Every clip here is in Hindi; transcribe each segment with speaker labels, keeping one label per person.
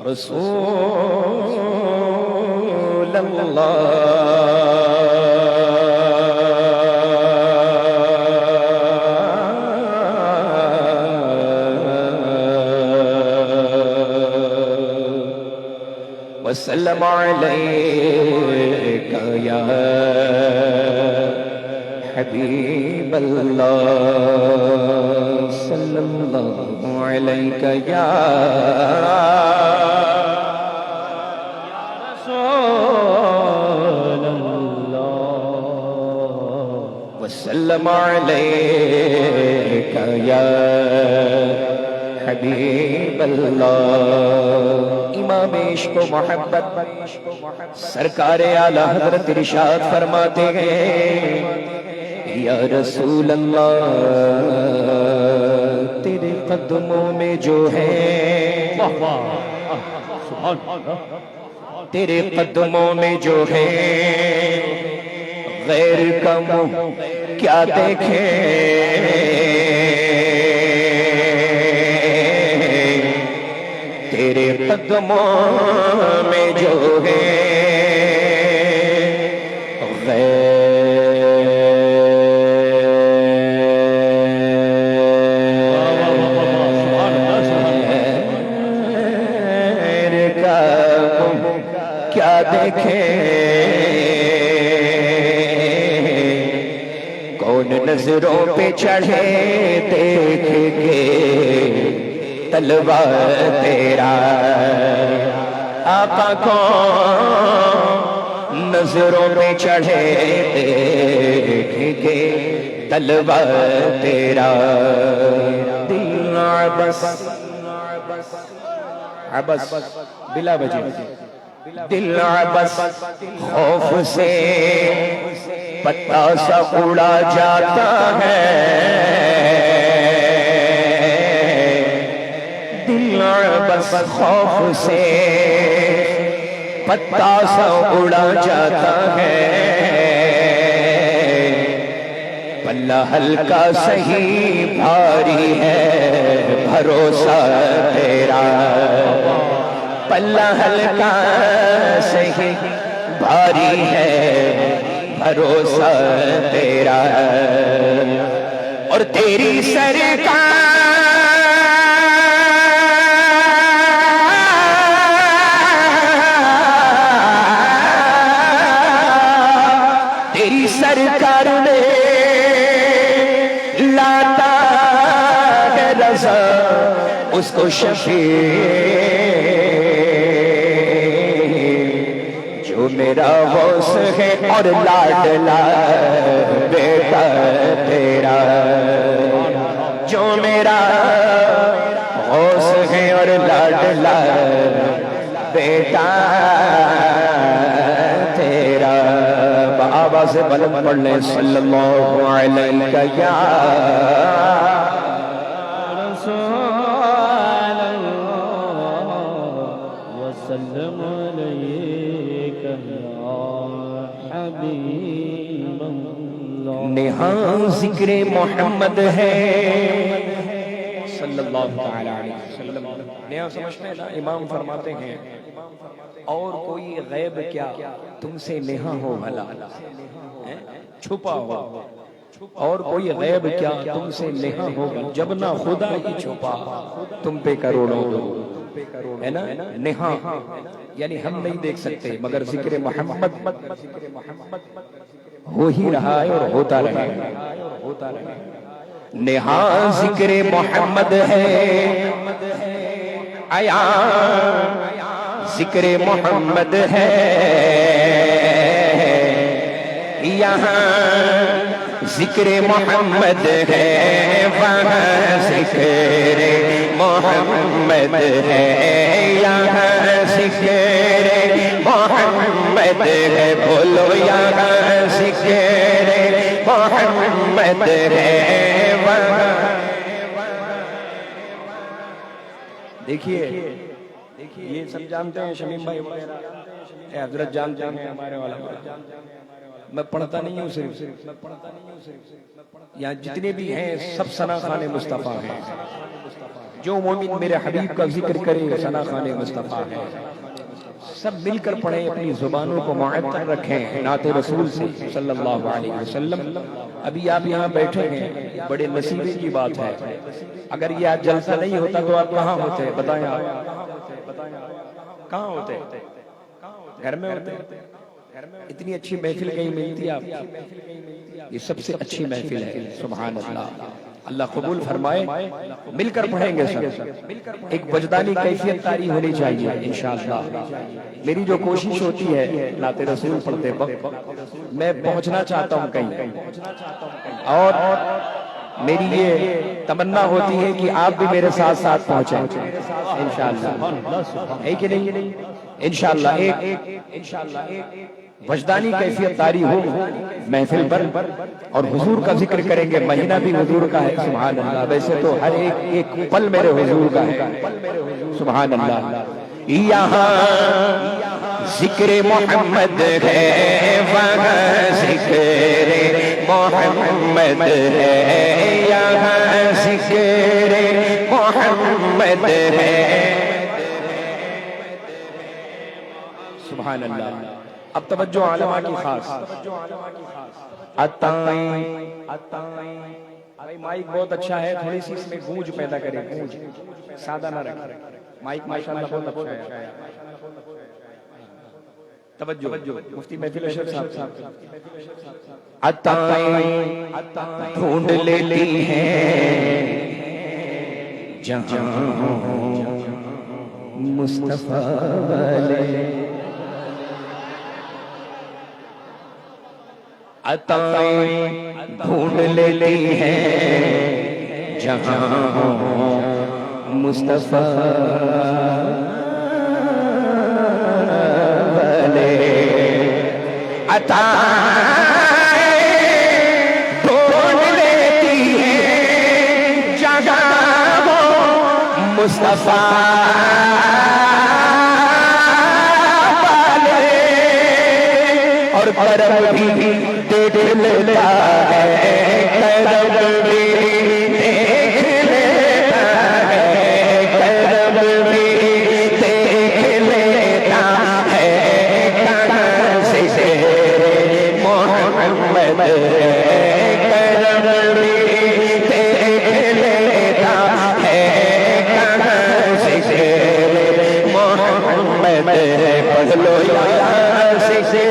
Speaker 1: रसूल अल्लाह वसल्लम अलैका या हबीब अल्लाह सल्लल्लाहु अलैका या रसूल अल्लाह वसल्लम अलैका या हबीब अल्लाह। इमाम इश्क व मोहब्बत सरकार आला हज़रत इरशाद फरमाते हैं, या रसूल अल्लाह तेरे कदमों में जो है, तेरे कदमों में जो है गैर का मुँह क्या देखे, तेरे कदमों में जो है गैर का क्या देखे, कौन नजरों पे चढ़े देख के तलवा तेरा, आका को नजरों पे चढ़े देख के तलवा तेरा। दिल अबस अबस बिला बजे, दिल अबस खौफ से पत्ता सा उड़ा जाता है, बस खौफ से पत्ता सा उड़ा जाता है, पल्ला हल्का सही भारी है भरोसा तेरा, पल्ला हल्का सही भारी है भरोसा तेरा। और तेरी सरकार सरकार ने लाता है रज़ा उसको शफी, जो मेरा गौस है और लाडला बेटा तेरा, जो मेरा गौस है और लाडला बेटा तेरा। आवाज़ से बुलंद पढ़ ले सल्लल्लाहु अलैका या रसूल अल्लाह वसल्लम अलैका या हबीब अल्लाह। नेहा जिक्र मोहम्मद है सल्लल्लाहु अलैहि वसल्लम। नेहा समझते हैं ना, इमाम फरमाते हैं और कोई गैब क्या तुमसे नेहा हो भला, छुपा हो, और कोई गैब क्या तुमसे नेहा हो, जब ना खुदा ही छुपा तुम पे करोड़ों दो, है ना। नेहा यानी हम नहीं देख सकते, मगर जिक्र मोहम्मद हो ही रहा है और होता रहेगा, होता रहेगा। नेहा जिक्र मोहम्मद है आया, जिक्र मोहम्मद है यहाँ, जिक्र मोहम्मद है वहाँ, जिक्र मोहम्मद है यहाँ, जिक्र मोहम्मद है, बोलो यहाँ जिक्र मोहम्मद है वहाँ। देखिए ये सब जानते हैं, शमीम भाई वगैरह हजरत जानते हैं, हमारे वाला मैं पढ़ता नहीं हूँ सिर्फ, यहाँ जितने भी हैं सब सना खाने मुस्तफ़ा हैं। जो मोमिन मेरे हबीब का जिक्र करे सना खाने मुस्तफ़ा है। सब मिलकर पढ़ें, अपनी जुबानों को मुअत्तर रखें नाते रसूल से सल्लल्लाहु अलैहि वसल्लम। अभी आप यहाँ बैठे हैं, बड़े नसीबे की बात है। अगर ये आज जलसा नहीं होता तो आप कहाँ होते? बताएं आप कहाँ होते? घर में होते? इतनी अच्छी महफिल कहीं मिलती आप? ये सबसे अच्छी महफिल है। सुभान अल्लाह, अल्लाह कबूल फरमाए। मिलकर पढ़ेंगे सब, एक वजदानी कैफियत तारी होनी चाहिए इंशाअल्लाह। मेरी जो कोशिश होती है नाते रसूल पढ़ते वक्त, मैं पहुंचना चाहता हूं कहीं, और मेरी ये तमन्ना होती है कि आप भी मेरे साथ साथ पहुंचे इंशाअल्लाह, है कि नहीं? इंशाअल्लाह एक वजदानी कैफियत तारी हो महफिल पर, और हुजूर का जिक्र करेंगे। महीना भी हुजूर का है, सुभान अल्लाह। वैसे तो हर एक पल मेरे हुजूर का है, सुभान अल्लाह। यहाँ जिक्र मोहम्मद है, वहाँ जिक्र मोहम्मद है, यहाँ जिक्र मोहम्मद है, सुभान अल्लाह। अब तवज्जो आलमा की खास। भाई माइक बहुत अच्छा है, थोड़ी सी इसमें गूंज पैदा करे, गूंज, सादा ना रखे। माइक माशाल्लाह बहुत अच्छा है। तवज्जो, मुफ्ती महफिल अशरफ साहब। अताएं ढूंढ लेती हैं जहां मुस्तफा वाले, अताएं ढूंढ लेती हैं जहां मुस्तफा वाले, अताएं ढूंढ लेती हैं जहां मुस्तफा वाले, और करम भी देख लेता है, करम भी देख लेता है, करम भी देख लेता है, कहाँ से मोहम्मद है, करम भी देख लेता है, कहाँ से मोहम्मद है। पढ़ लो यहाँ से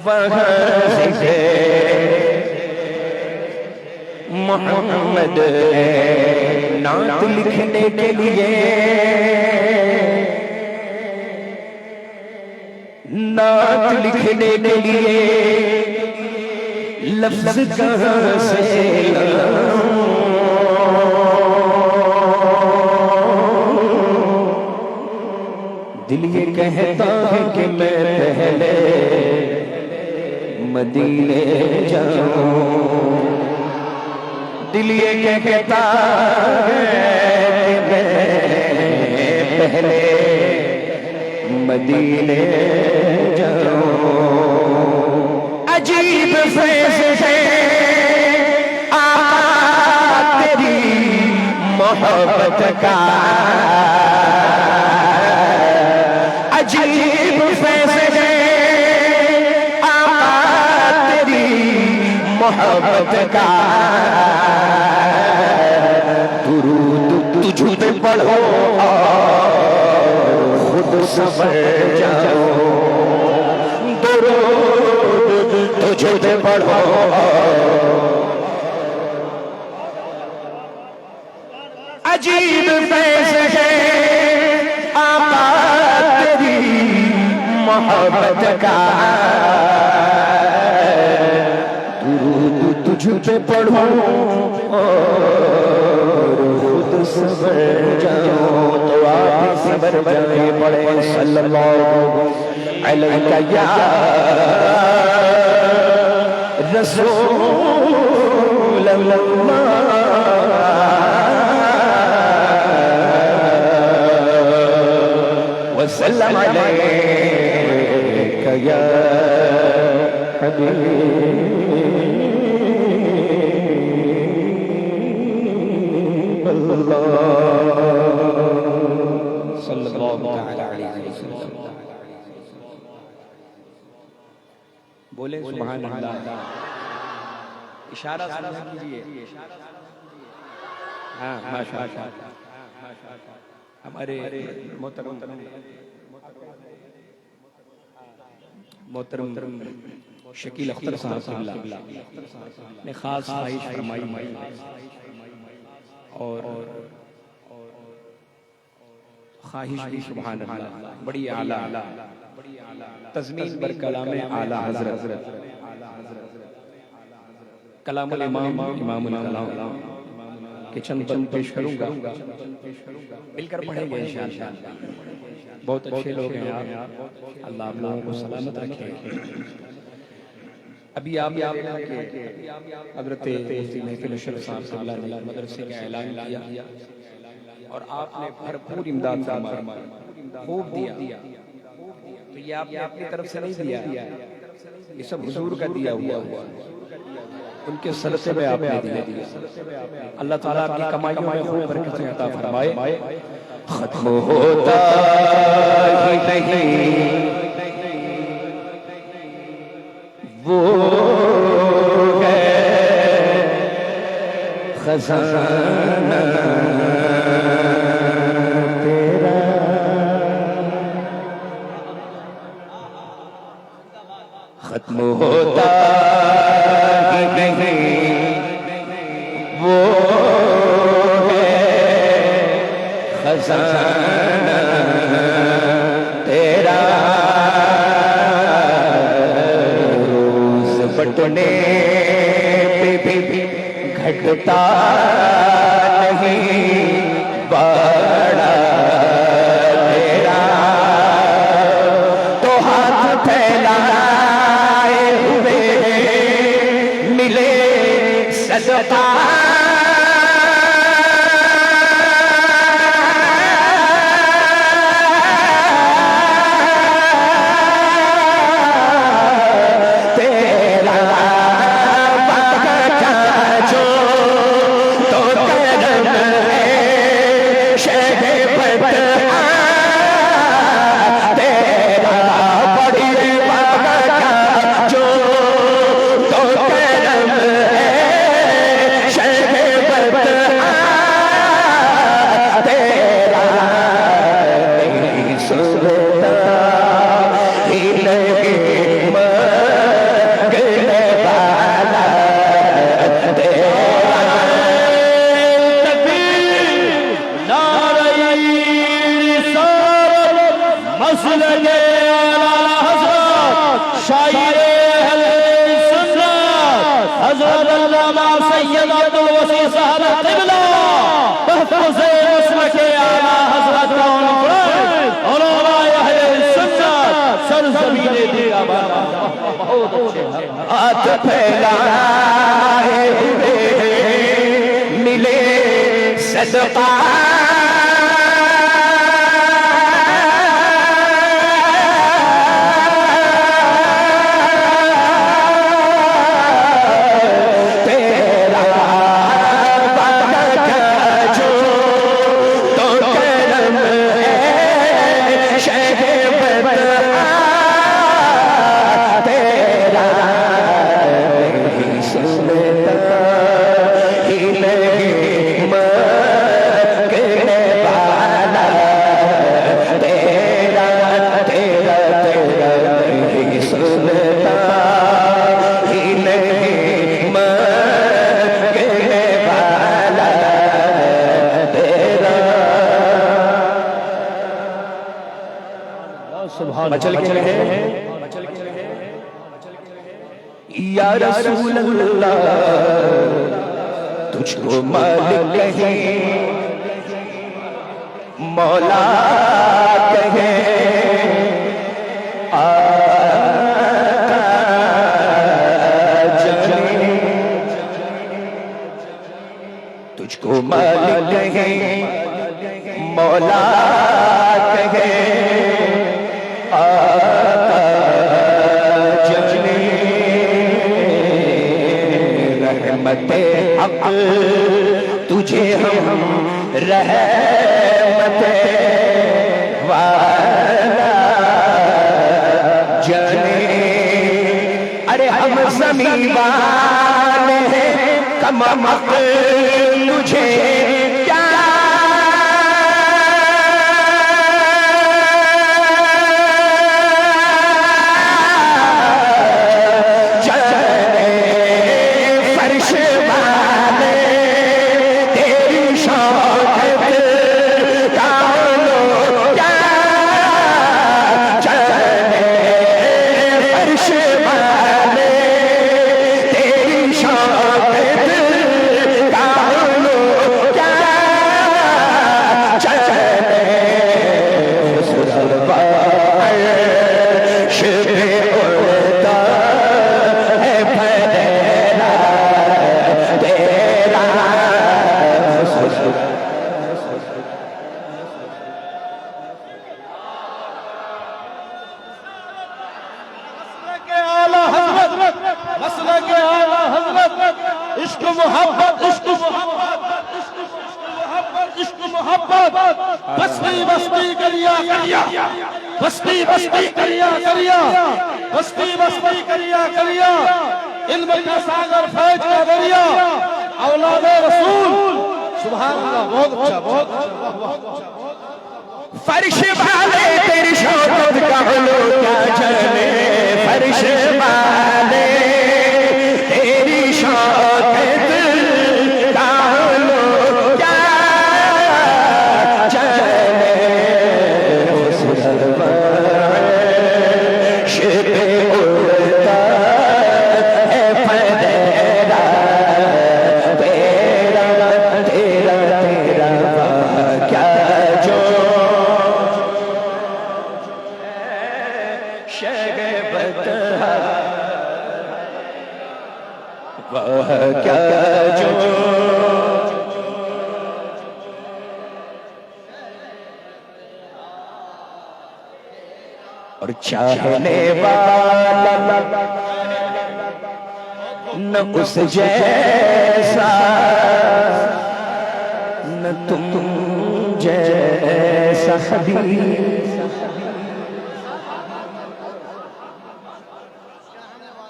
Speaker 1: वहाँ से मोहम्मद है। नात लिखने के लिए, नात लिखने के लिए लफ्ज़ कहाँ से लाऊं, दिल ये कहता है कि मैं पहले मदीने जाऊं, दिल ये कहता है कि मैं पहले मदीने जाऊं। अजीब फैज़ है आका तेरी मोहब्बत का, अजीब फैज़ है मोहब्बत का। दुरूद तुझ पे पढ़ो और खुद संवर जाओ, दुरूद तुझ पे पढ़ो। अजीब फैज़ है आका तेरी मोहब्बत का, तुझ पे पढ़ो और खुद सबर जाओ। तो आप सबर जाए, पढ़े सल्लल्लाहु अलैहि या रसूल अल्लाह वसल्लम अलैहि सल्लल्लाहु अलैहि वसल्लम। बोले सुभान अल्लाह। इशारा समझ कीजिए। हाँ माशाअल्लाह। हमारे मोहतरम शकील अख्तर साहब ने खास ख्वाहिश फरमाई और ख्वाहिश भी सुभान अल्लाह बड़ी आला तज़मीन बर कलाम आला हज़रत कलामुल इमाम इमामुल कलाम के चंद बंद पेश करूंगा, मिलकर पढ़ेंगे इंशाअल्लाह। बहुत अच्छे लोग हैं आप, अल्लाह आप लोगों को सलामत रखे। अभी आप हज़रत मुफ्ती महफिल अशरफ साहब ने मदरसे का ऐलान किया और आपने भरपूर इमदाद फरमाई, खूब दिया। तो ये आपने अपनी तरफ से नहीं दिया, ये सब हुजूर का दिया हुआ, उनके सदक़े में आपने दिया। अल्लाह ताला आपकी कमाइयों में खूब बरकतें अता फरमाए। खत्म होता ही नहीं वो है खजाना तेरा, खत्म होता ही नहीं वो है खजाना तेरा, रोज बटने पे भी घटता नहीं बड़ा तेरा, तो हाथ फैलाए हुए मिले सदका हाथ फैलाए हुए मिले सदका मचल के रहे या रसूल अल्लाह, तुझको मालिक कहे मौला कहे जाने, तुझको मालिक कहे मौला कहे जाने तुझे हम रहमत वाला जाने। अरे हम ज़मीन वाले हैं, कम तुझे क्या
Speaker 2: इल्म का सागर फैज का दरिया औलाद रसूल। सुभान अल्लाह। बहुत अच्छा, बहुत अच्छा।
Speaker 1: फर्श वाले तेरी शौकत का लो क्या जाने, फर्श वाले तेरी शौकत का लो क्या जाने। क्या जो और चाहने वाला न उस जैसा, न तुम जैसा हबीब।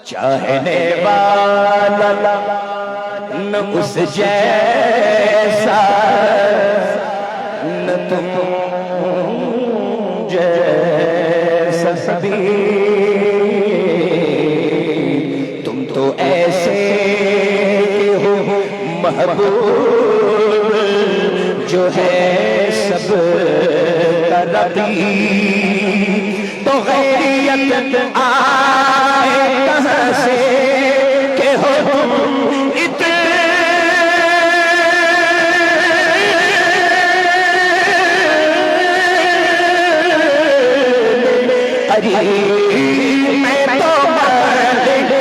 Speaker 1: चाहने वाला न उस जैसा, न तुम जैसा हबीब। तुम तो ऐसे हो महबूब जो है सब का रकीब। तो गैरियत आए कहाँ से के हो तुम इतने करीब। मैं तो मालिक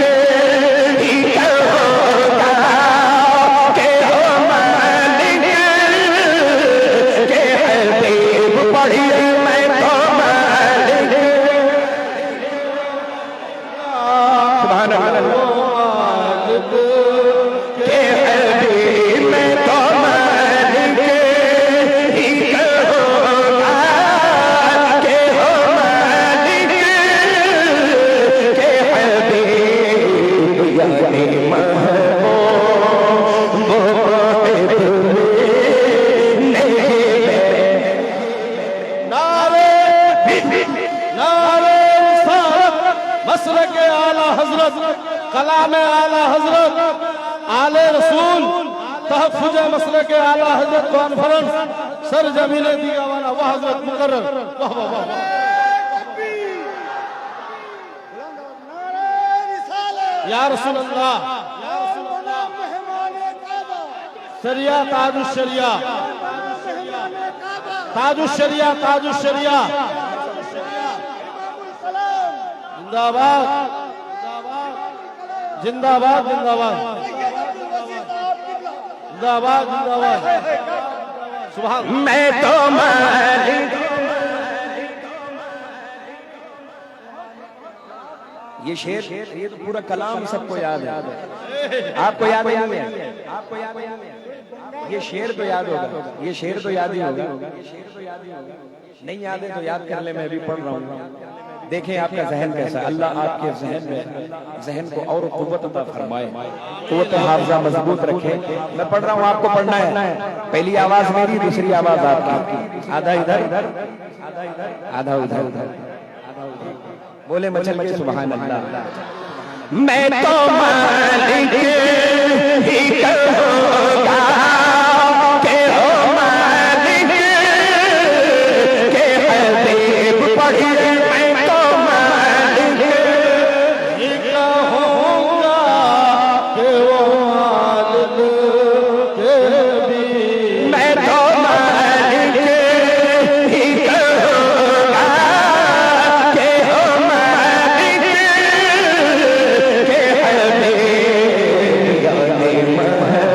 Speaker 1: ही कहूँगा के हो मालिक के हबीब पढ़िए। मैं तो मालिक सुभान अल्लाह के हबीब। मैं तो मालिक ही कहूँगा के हो मालिक के हबीब। यानी
Speaker 2: मसलक आला हजरत, कलाम आला हजरत, आले रसूल, तहफ़्फ़ुज़ मसलक आला हजरत कॉन्फ्रेंस सर जमील दीवाना वह हजरत मुकर्रर। वाह वाह वाह। या रसूल अल्लाह, शरिया ताजुश शरिया, ताजुश शरिया, ताजुश शरिया। जिंदाबाद जिंदाबाद जिंदाबाद जिंदाबाद जिंदाबाद। सुभान।
Speaker 1: मैं तो मालिक ये शेर, ये तो पूरा कलाम सबको याद है। आपको याद है? आपको याद है? ये शेर तो याद होगा, ये शेर तो याद ही होगा। नहीं याद है तो याद कर ले, मैं भी पढ़ रहा हूँ। देखें आपका जहन कैसा है। अल्लाह आपके जहन को और कुव्वत अता फरमाए, कुव्वत हाफ़िज़ा मजबूत रखे। मैं पढ़ रहा हूँ, आपको पढ़ना है। पहली आवाज मेरी, दूसरी आवाज आपकी। आधा इधर, आधा उधर। बोले मचल के सुभान अल्लाह। मैं तो मालिक ही कहूँगा के हो मालिक के हबीब पढ़िए। मैं तो मालिक
Speaker 2: ही कहूँगा के वो मालिक के भी।
Speaker 1: मैं तो मालिक ही कहूँगा के हो मालिक के हबीब यानी महबूब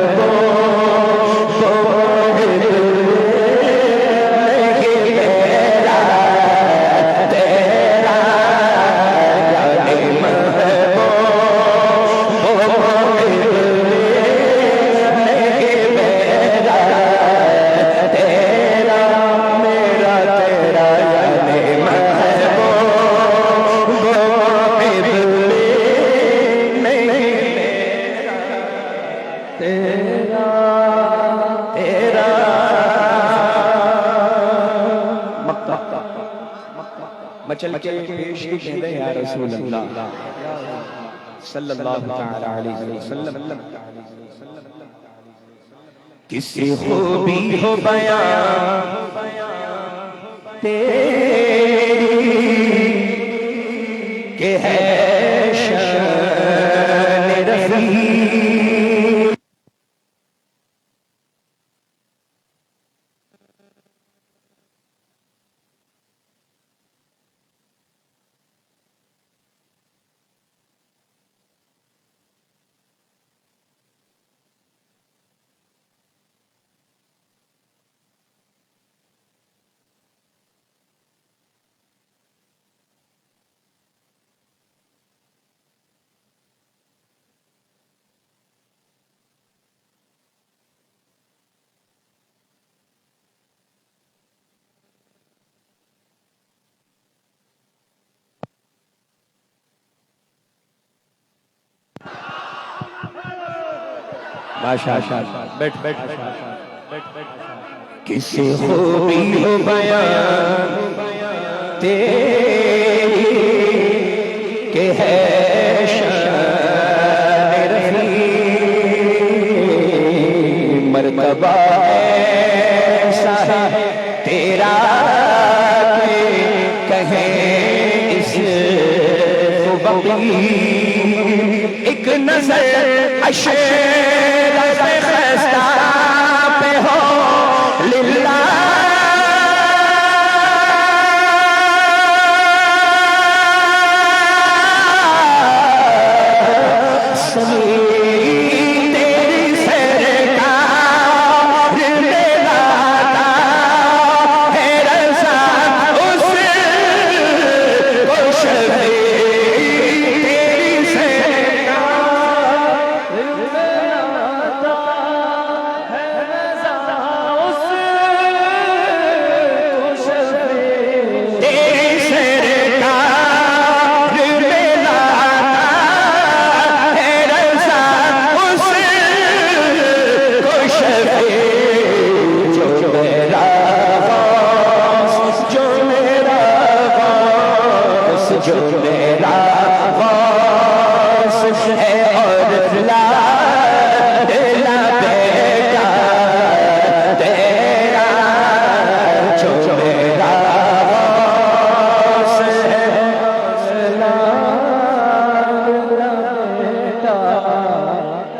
Speaker 1: मचल के पेश ही कह दे या रसूल अल्लाह सल्लल्लाहु तआला अलैहि वसल्लम। किसी खूबी हो बयां तेरी के है शान रफ़ी। माशाअल्लाह, बैठ बैठ। किसी खूबी हो बयां तेरी के है शान रफ़ी। मर्तबा ऐसा है तेरा के कहें इस बकी। एक नजर अशरा से खस्ता पे हो लिल्ला। सभी तेरी सरकार में लाता है रज़ा उस को शफ़ी। जो मेरा वास है और ला दिला बेटा तेरा। जो मेरा वास है ला दिला बेटा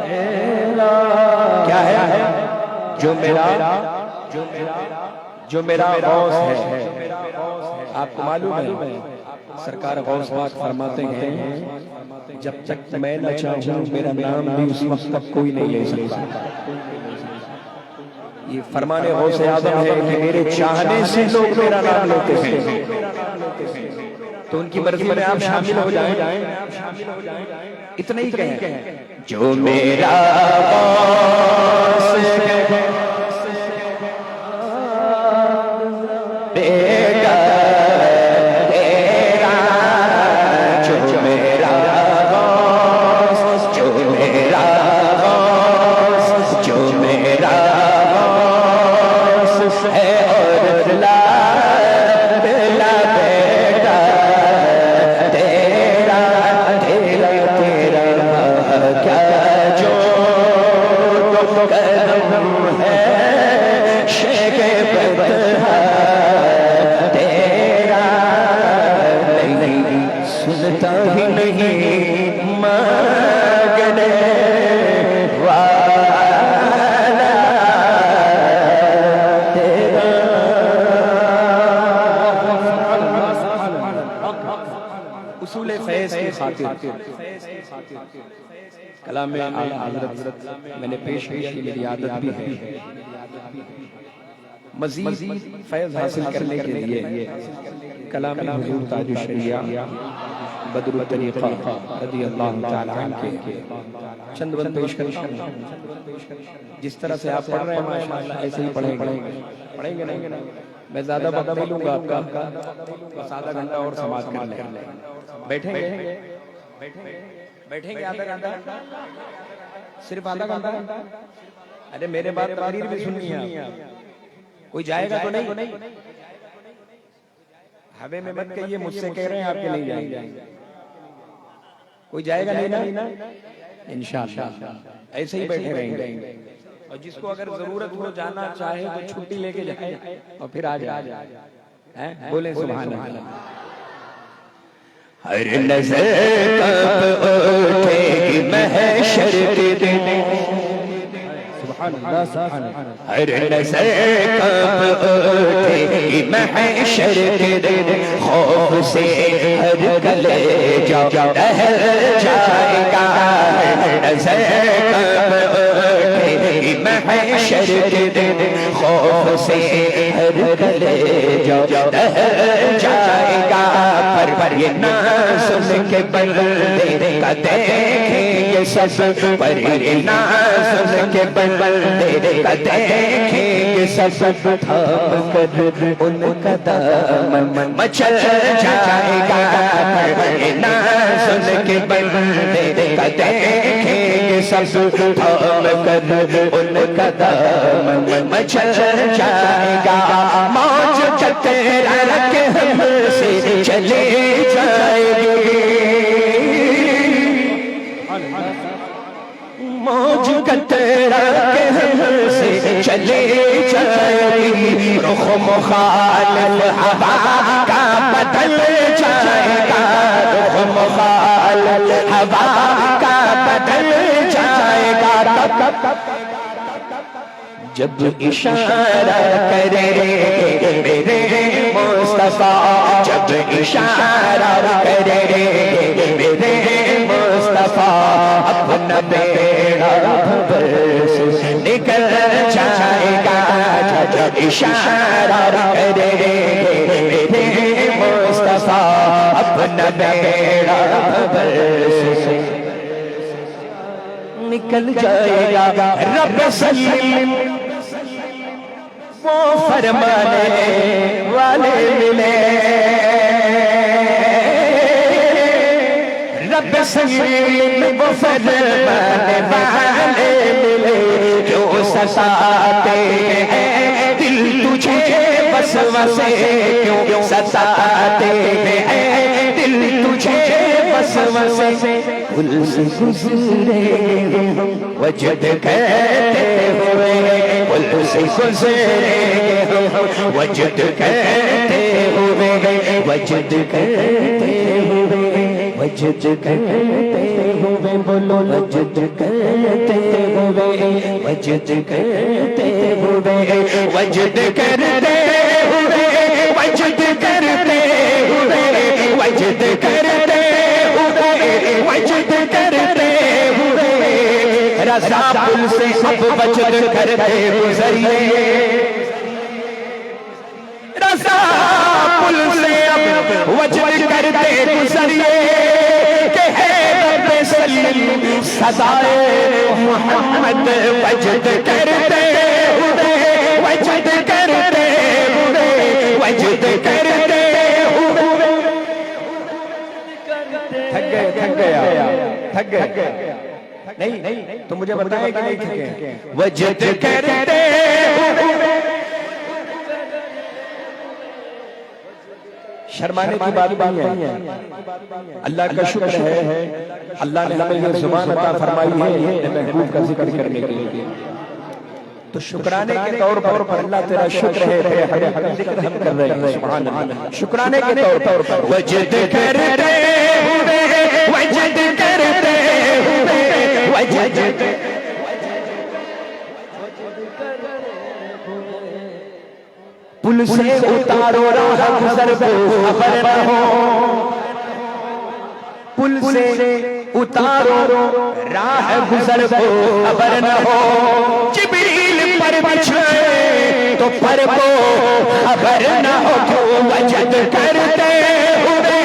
Speaker 1: तेरा। क्या है? जो मेरा गौस है। आपको मालूम है सरकार गौस पाक फरमाते हैं जब तक मैं न चाहूं मेरा नाम भी उस वक्त तक कोई नहीं ले सकता। ये फरमाने गौस आज़म है कि मेरे चाहने से लोग मेरा नाम लेते हैं। तो उनकी मर्जी में आप शामिल हो जाएं। इतना ही कहें, जो मेरा गौस है बेटा तेरा, जो मेरा गौस, जो मेरा गौस, जो मेरा गौस है और ला बेला बेटा तेरा, तेरा तेरा क्या जो कदम है शेख बदहा तेरा, नहीं सुनता ही नहीं मांगने वाला तेरा। उसूल फैज़ की खातिर कलाम में आला हज़रत मैंने पेश किया कि मेरी आदत भी है मज़ीद फैज़ हासिल करने के लिए कलाम में हुज़ूर ताजुश शरिया बदरुल तरीक़ा रज़ियल्लाहु ताला अन्हु के चंद बंद पेश करता हूं। जिस तरह से आप पढ़ रहे हैं माशाअल्लाह ऐसे ही पढ़ेंगे नहीं। मैं ज्यादा वक्त नहीं लूंगा आपका, बस आधा घंटा और समाप्त कर लें। बैठेंगे आधा घंटा, सिर्फ आधा घंटा। अरे मेरे बात तकरीर भी सुननी है, कोई जाएगा तो नहीं? हवे में मत कहिए मुझसे कह रहे हैं आपके नहीं जाएंगे। कोई जाएगा नहीं ना? इंशाअल्लाह ऐसे ही बैठे रहेंगे। और जिसको अगर जरूरत हो जाना चाहे तो छुट्टी लेके जाए और फिर आ जाए। बोले सुभान अल्लाह। हर नज़र कब उठेगी महशर के दिन, हर नज़र कब उठेगी महशर के दिन, खौफ से हर कलेजा दहल जाएगा। हर नज़र कब उठेगी महशर के दिन, खौफ से हर कलेजा दहल जाएगा। पर ये ना सुन के बंदे का देखेंगे सब, पर ये ना सुन के बंदे का देखेंगे सब, थाम कर उनका दामन मचल जाएगा। पर ये ना सुन के बंदे का देखेंगे सब, थाम कर उनका दामन मचल जाएगा। मौज चतेरा के हमसे चले जाएगी, मौज कतरा के हमसे चले जाएगी। रुख मुखालिफ हवा का बदल जाएगा, रुख मुखालिफ हवा का बदल जाएगा। जब इशारा करे मेरे मुस्तफा, जब इशारा करे मेरे मुस्तफा, अपना बेड़ा बरस निकल जाएगा। जब इशारा करे मेरे मुस्तफा, अपना बेड़ा बरस निकल जाएगा। रब सल्लम वो फरमाने वाले मिले, रब सल्लम वो फरमाने वाले मिले, जो सताते हैं दिल तुझे वसवसे, क्यों सताते हैं दिल तुझे वसवसे। पुल से गुजरे वजद कहते हुए, पुल से गुजरे वजद कहते हुए, वजद कहते हुए, वजद कहते हुए, बोलो वजद कहते हुए, वजद कहते हुए, वजद करते हुए, वजद करते हुए, वजद करते वजद करते हुए, रज़ा पुल से अब वजद करते गुजरिए, रज़ा पुल से अब वजद करते ये कि है रब सल्लल्लाहु सदाए मोहम्मद वजद करते हुए वजद करते हुए वजद करते हुए। थक गए नहीं तो मुझे बताएं कि नहीं थके। वजद करते हुए। शर्माने की बात नहीं है, अल्लाह का शुक्र है अल्लाह ने हमें ये जुबान अता फरमाई है महबूब का जिक्र करने के लिए। तो शुक्राने के तौर पर अल्लाह तेरा शुक्र है कि हमें जिक्र हम कर रहे हैं। सुभान अल्लाह। शुक्राने के तौर पर वजद करते हुए वजद करते हुए वजद पुल से उतारो राह गुजर को खबर न हो। पुल से उतारो राह गुजर को खबर न हो। जिब्रील पर बिछे तो पर को खबर न हो। क्यों वजद करते हुए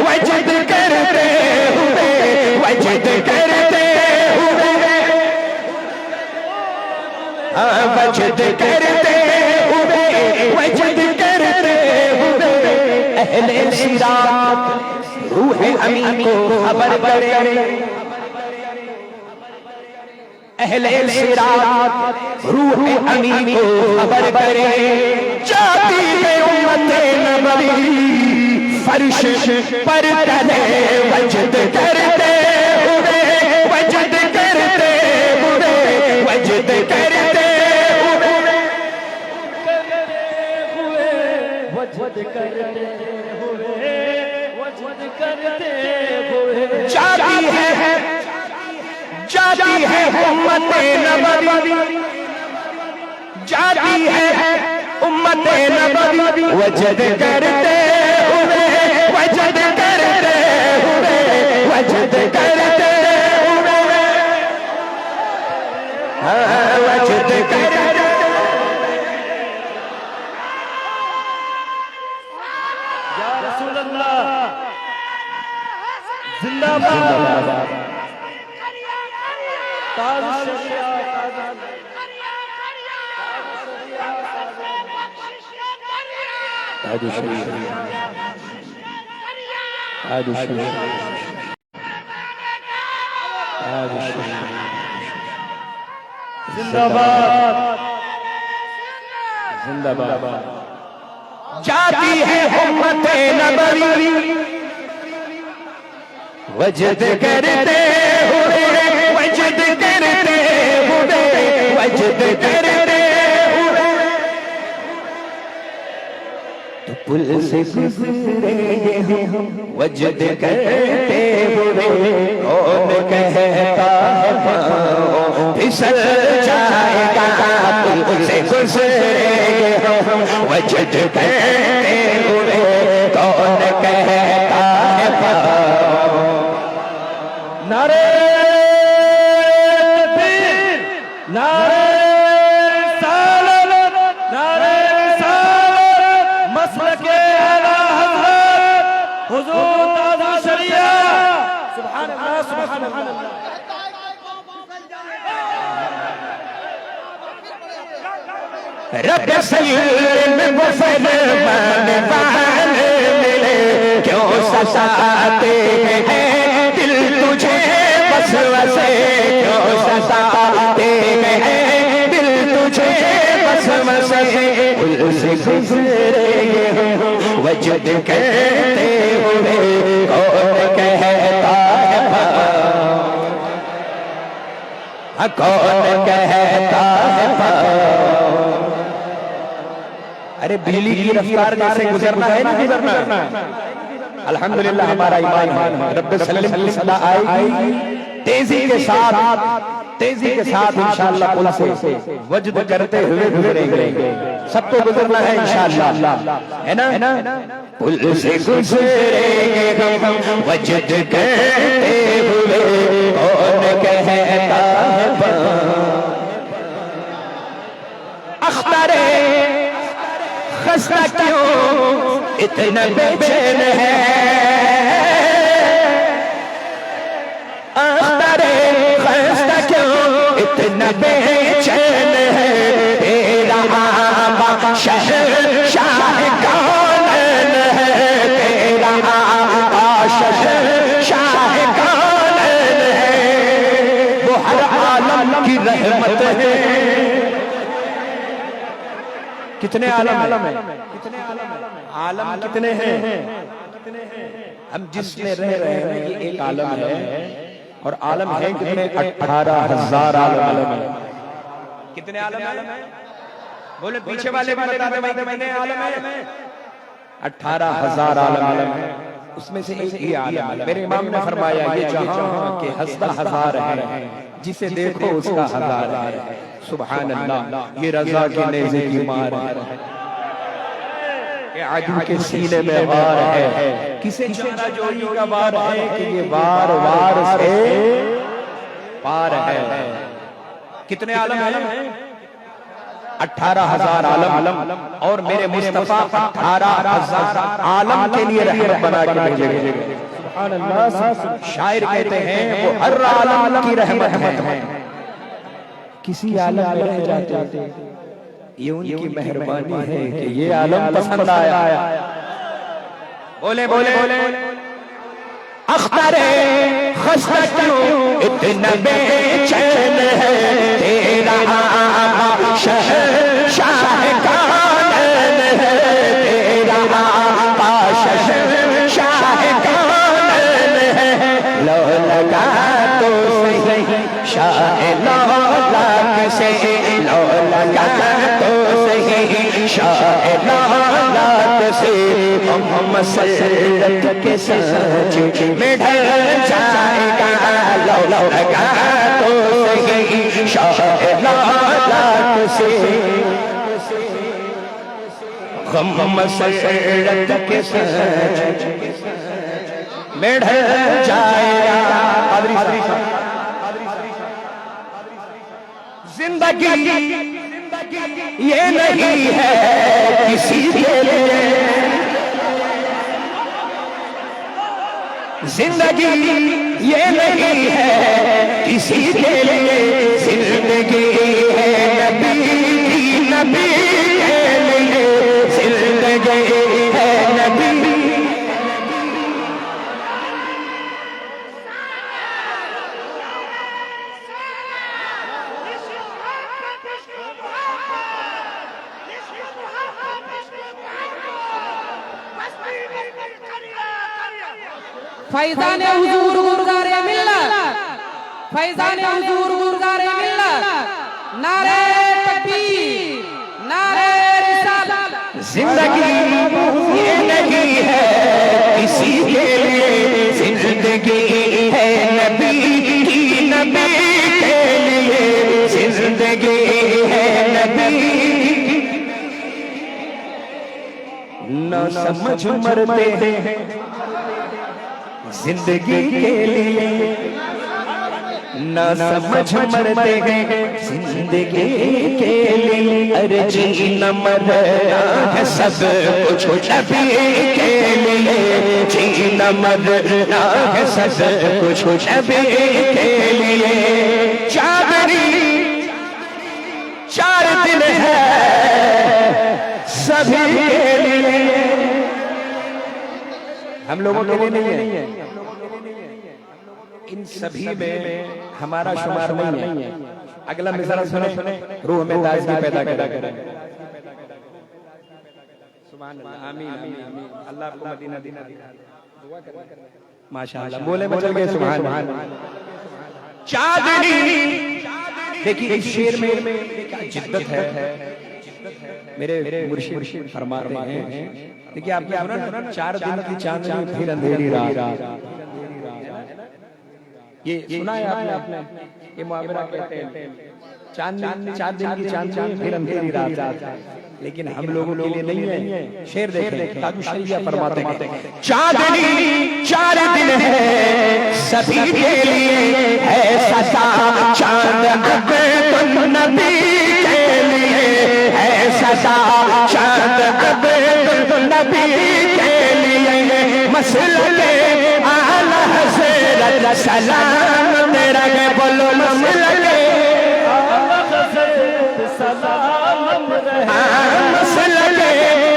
Speaker 1: वजद करते हुए वजद करते हुए वजद करते वजद करते हुए। अहले सिरात रूह अमीन को खबर करे। अहले सिरात रूह अमीन को खबर करे। जाती है उम्मते नबी फर्श पर टले वजद करते हुए वजद करते हुए वजद करते वजद करते हुए वजद करते हुए। जाती है उम्मते नबवी जाती है उम्मते नबवी वजद करते हुए वजद करते हुए वजद करते हुए वजद करते। जिंदाबाद जिंदाबाद जिंदाबाद। जाती है उम्मते नबवी वजद करते हुए वजद करते हुए वजद करते हुए। तो पुल से गुजरेंगे हम वजद करते हुए। कौन कहता है फिसल जाएगा पुल से गुजरेंगे हम वजद करते हुए। कौन कहता है नारे तकबीर नारे रिसालत नारे रिसालत मसलके आला हज़रत हुज़ूर ताज़ा शरिया। सुभान अल्लाह सुभान अल्लाह। रब सल्लल्लाहु अलैहि फरमान वाले मिले क्यों सताते हैं दिल तुझे वसवसे क्यों सताते हैं दिल तुझे वसवसे। उनसे गुजरेंगे वजद करते हुए। कौन कहता है कौन कहता है अरे बिजली की रफ्तार जैसे गुजरना है ना गुजरना। अल्हम्दुलिल्लाह हमारा ईमान है। रब सल्लल्लाहु अलैहि वसल्लम आई तेजी के साथ इंशाअल्लाह पुल से वजद करते हुए गुजरेंगे। सबको गुजरना है इंशाअल्लाह, है ना? पुल से गुजरेंगे हम वजद करते हुए। कौन कहता है अख्तरे खस्ता क्यों इतना बेचैन है। इतना बेचैन है तेरा आका शहंशाह कौन है तेरा आका शहंशाह कौन है वो हर आलम की रहमत है। कितने आलम है? आलम कितने हैं? हम जिसमें रह रहे हैं ये एक आलम है और आलम है कितने? 18,000 आलम है। कितने आलम है? बोले पीछे वाले भी बता दे भाई कितने आलम है? 18,000 आलम है। उसमें से एक ही आलम है। मेरे इमाम ने फरमाया ये जहां के हज़ार हजार है जिसे देखो उसका हजार है। सुभान अल्लाह, ये रज़ा के नेज़े की मार है, ये आदमी के सीने में वार है। किसे चारा जोई का वार है कि ये वार वार से पार है। कितने आलम है? 18,000 आलम और मेरे मुस्तफा 18,000 आलम के लिए रहमत बना के भेजे गए। सुभान अल्लाह। शायर कहते हैं वो हर आलम की रहमत है, किसी आलम में रह जाते ये उनकी मेहरबानी है कि ये आलम पसंद आया। बोले बोले बोले अख्तरे खस्ता क्यों इतना बेचैन है तेरा आका शहंशाह कौन है तेरा आका शहंशाह कौन है लो लगा तो सही शाह लौलाक से लो लगा तो सही शाह लौलाक से हम मसरत के सच में ढल जाएगा लो लगा तो सही शाह लौलाक से हम मसरत के सच में ढल जाएगा। जिंदगी ये नहीं है किसी के लिए, जिंदगी ये नहीं है किसी के लिए, जिंदगी है नबी के लिए, जिंदगी है नबी।
Speaker 3: फैज़ान हुजूर गुरगारे मिल्लत, फैज़ान हुजूर गुरगारे मिल्लत, नारे तकबीर, नारे रिसालत।
Speaker 1: जिंदगी ये नहीं है किसी के लिए, जिंदगी है नबी की, नबी के लिए, जिंदगी है नबी। न समझ मरते हैं जिंदगी के लिए, न समझ मरते हैं जिंदगी के लिए, अरे जी न मरना है सब कुछ नबी के लिए, जी न मरना है सब कुछ नबी के लिए। चादरी 4 दिन है सभी के लिए, हम लोगों के लिए नहीं है। इन सभी में हमारा शुमार नहीं है। अगला मिसाल सुने, रूह में ताज़गी पैदा करे। सुभान अल्लाह, आमीन आमीन। अल्लाह आपको मदीना दीना दुआ करें। माशाअल्लाह, बोले में चल गए। सुभान अल्लाह। चांदनी देखिए इस शेर में क्या जिद्दत है। मेरे मुर्शिद फरमाते हैं, देखिए आपने सुना ना 4 दिन की चांदनी फिर अंधेरी रात, ये सुना है आपने? ये मुहावरा कहते हैं चांदनी 4 दिन की चांदनी फिर अंधेरी रात, लेकिन हम लोगों के लिए नहीं है। शेर देखें, ताजु शरिया फरमाते हैं चांदनी 4 दिन है सभी के लिए, है सदा चांद नबी के लिए, है सदा चांद नबी के लिए। मसले आला हज़रत सलाम मेरा के बोलो, मसले मसलके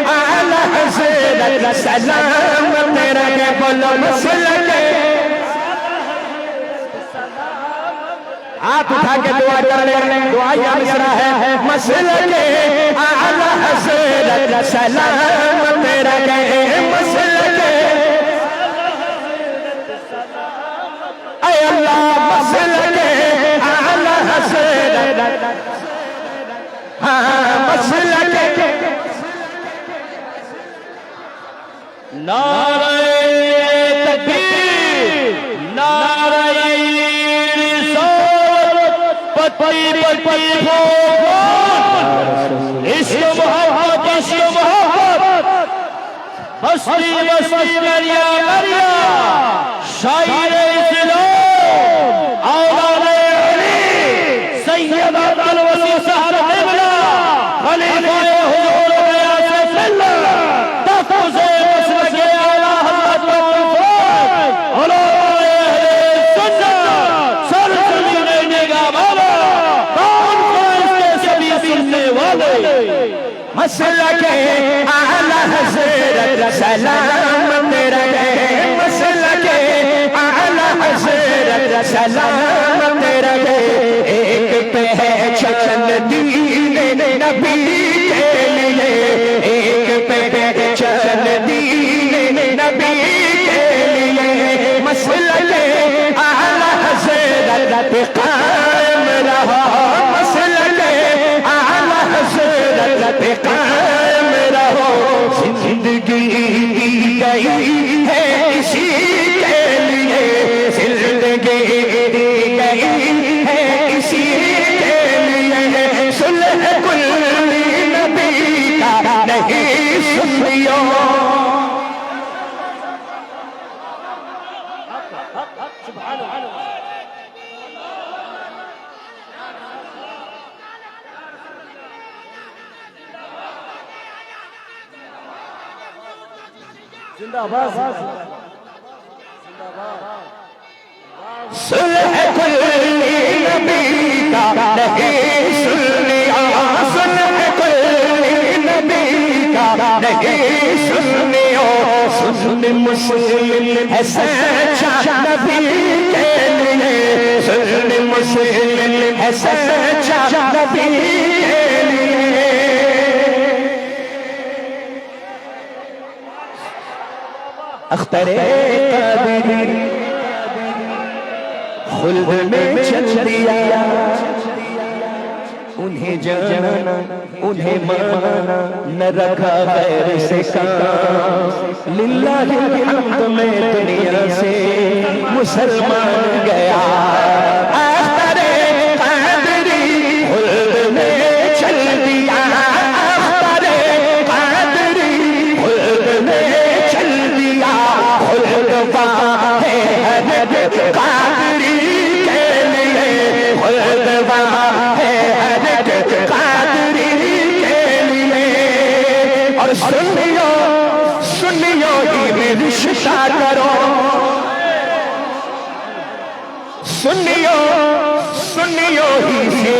Speaker 1: आला हज़रत सलाम तेरा है बोलो मसलके। हाथ उठा के दुआ कर ले, दुआ या मिसरा है मसलके आला हज़रत सलाम तेरा है मसलके। ऐ अल्लाह मसलके आला हज़रत, हाँ मसलके।
Speaker 2: नारे तकबीर, नारे रिसालत, पत्ती पत्ती इश्क मोहब्बत, इश्क मोहब्बत, बस्ती बस्ती गरिया गरिया, शायर इस्लाम औलाद अली सैयद अब्दुल वली साहब क़िबला खलीफा हुजूर
Speaker 1: मसलके आला हज़रत सलाम तेरा है मसलके आला हज़रत सलाम तेरा है। एक पहचान दीन नबी के लिए, एक पहचान दीन नबी के लिए मसलके आला हज़रत कायम रहा, मसलके आला हज़रत कायम रहो। जिंदगी दी गई है इसी के लिए, जिंदगी दी गई है इसी के लिए। सुलह कुल नबी का नहीं सुनियो,
Speaker 2: जिंदाबाद
Speaker 1: सुलह कुल नबी का नहीं सुनिया, सुलह कुल नबी का नहीं सुनियो। सुन मुस्लिम है सच्चा नबी के लिए, सुन मुस्लिम है सच्चा नबी के लिए। अख्तरे कादिरी खुल्द में चल दिया, उन्हें जाना उन्हें माना न रखा गैर से काम। लिल्लाहिल हम्द में दुनिया से मुसलमान गया। अख्तरे कादिरी खुल्द में चल दिया, अख्तरे कादिरी खुल्द में चल दिया। खुल्द वहाँ है हजरत कादरी के लिए, खुल्द वहाँ है हजरत कादरी के लिए। और सुनियो सुनियो ही रिश्ता करो, सुनियो सुनियो ही से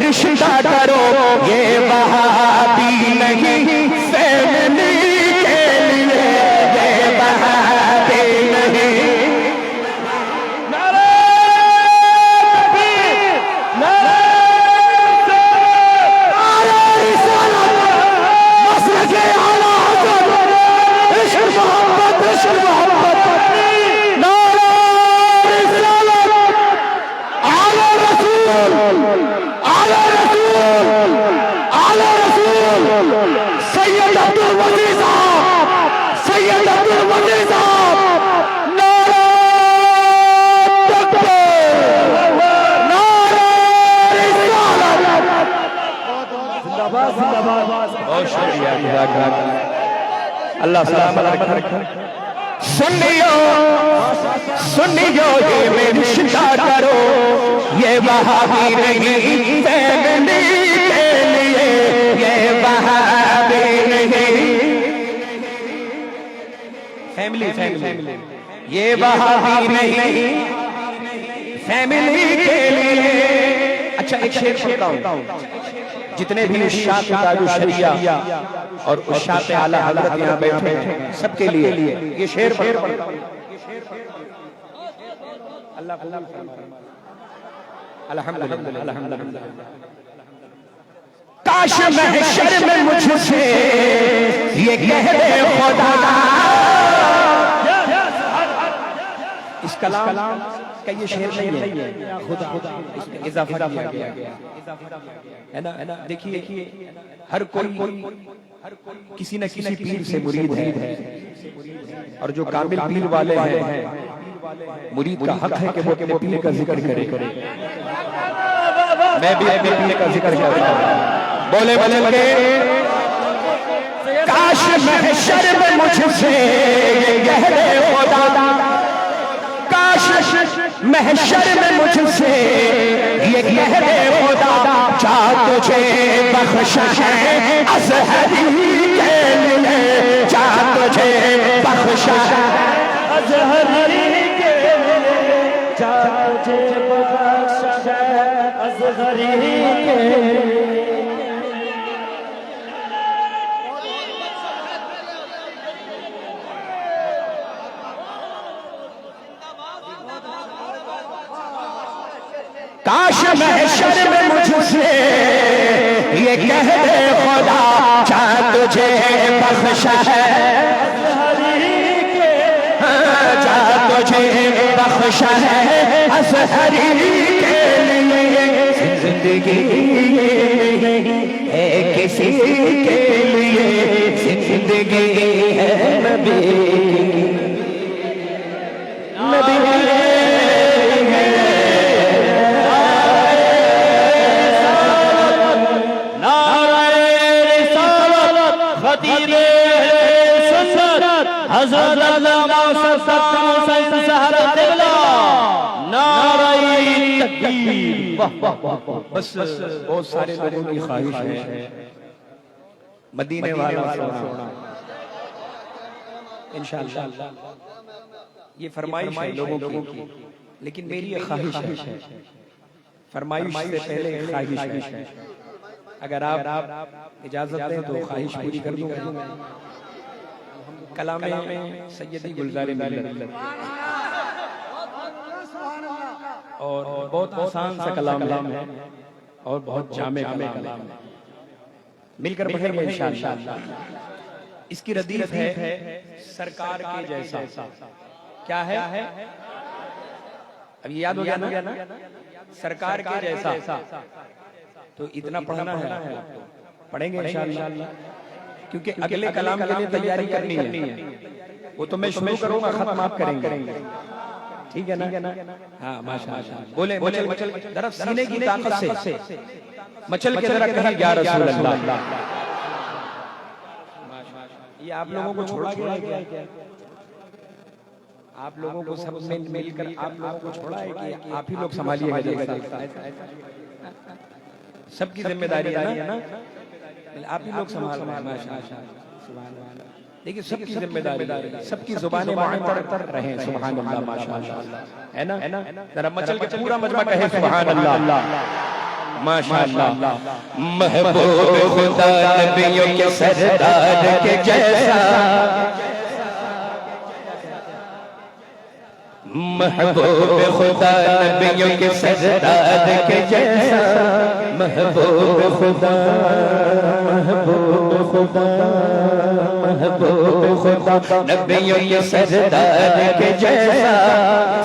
Speaker 1: रिश्ता करो। ये वहाबी नहीं फैमिली के लिए, ये वहाबी नहीं।
Speaker 2: नारे तकबीर, नारे रिसालत, मसलके आला हज़रत, इश्क मोहब्बत, इश्क मोहब्बत। नारे रिसालत, आला रसूल, आला रसूल, आला रसूल, सैयद अब्दुल वली साहब, सैयद अब्दुल वली साहब। नारे तकबीर, नारे रिसालत। जिंदाबाद जिंदाबाद।
Speaker 1: बहुत शुक्रिया, अल्लाह सलामत रखे। सुनियो सुनियो ये मेरी रिश्ता करो, ये वहाबी नहीं फैमिली के लिए, ये वहाबी नहीं फैमिली फैमिली, ये वहाबी नहीं फैमिली के लिए। अच्छा एक शेर पढ़ता हूँ, जितने भी उस्ताद ताजुश शरिया और उस्ताद आला हज़रत यहाँ बैठे हैं सबके लिए ये शेर पढ़ अल्लाह अल्हम्दुलिल्लाह। काश महशर में मुझसे ये कह दे खुदा, इस कलाम का ये शेर नहीं है, खुदा इसमें इजाफा किया गया है ना। देखिए हर कोई किसी न किसी पीर से मुरीद है, और जो कामिल पीर वाले हैं मुरीद का हक है कि वो पीर का जिक्र करे। मैं भी अपने पीर का जिक्र करता हूं। बोले बोले के काश महशर में मुझसे ये कह दे खुदा, काश महशर में मुझसे ये कह दे खुदा, जा तुझे बख्शा है अज़हरी के लिए, जा तुझे बख्शा अज़हरी के लिए, जा तुझे बख्शा अज़हरी के लिए। काश महशर में मुझसे ये कह दे खुदा, जा तुझे बख्शा है जा तुझे बख्शा है अज़हरी के लिए, जिंदगी है किसी के लिए, जिंदगी है नबी नबी बस बहुत सारे लोगों की ख्वाहिश है मदीने वाला सोना, इंशाअल्लाह ये फरमाइश है लोगों की, लेकिन मेरी ये ख्वाहिश है, फरमाइश से पहले ख्वाहिश है। अगर आप इजाजत दें तो ख्वाहिश पूरी कर दूंगा। कलाम में सैयदी गुलजार मिल्लत, और बहुत आसान सा कलाम है और बहुत जामे कलाम है, मिलकर पढ़ेंगे इंशाअल्लाह। इसकी रदीफ है सरकार के जैसा। क्या है? अब ये याद हो गया ना, सरकार के जैसा। तो इतना पढ़ना है, पढ़ेंगे इंशाअल्लाह, क्योंकि अगले कलाम के लिए तैयारी करनी है। वो तो मैं शुरू करूंगा, खत्म आप करेंगे, ठीक है ना? हाँ माशाअल्लाह। बोले मचल जरा सीने की ताकत से मचल के जरा कहिए या रसूल अल्लाह। ये आप लोगों को छोड़ा गया है क्या? आप लोगों को सब मिलकर आप लोगों को छोड़ा है कि आप ही लोग संभालिएगा? सबकी जिम्मेदारी है ना, आप ही लोग संभाल रहे हैं माशाअल्लाह, सुभान अल्लाह। देखिए सबकी जिम्मेदारी, सबकी जुबानें मुअत्तर रहे, सुभान अल्लाह माशाअल्लाह, है ना? जरा मचल के पूरा मजमा कहे सुभान अल्लाह माशाअल्लाह। महबूब खुदा नबियों के सरदार के जैसा, महबूब खुदा नबियों के सरदार के जैसा, महबूब खुदा महबूब खुदा महबूब खुदा नबियों के सरदार के जैसा,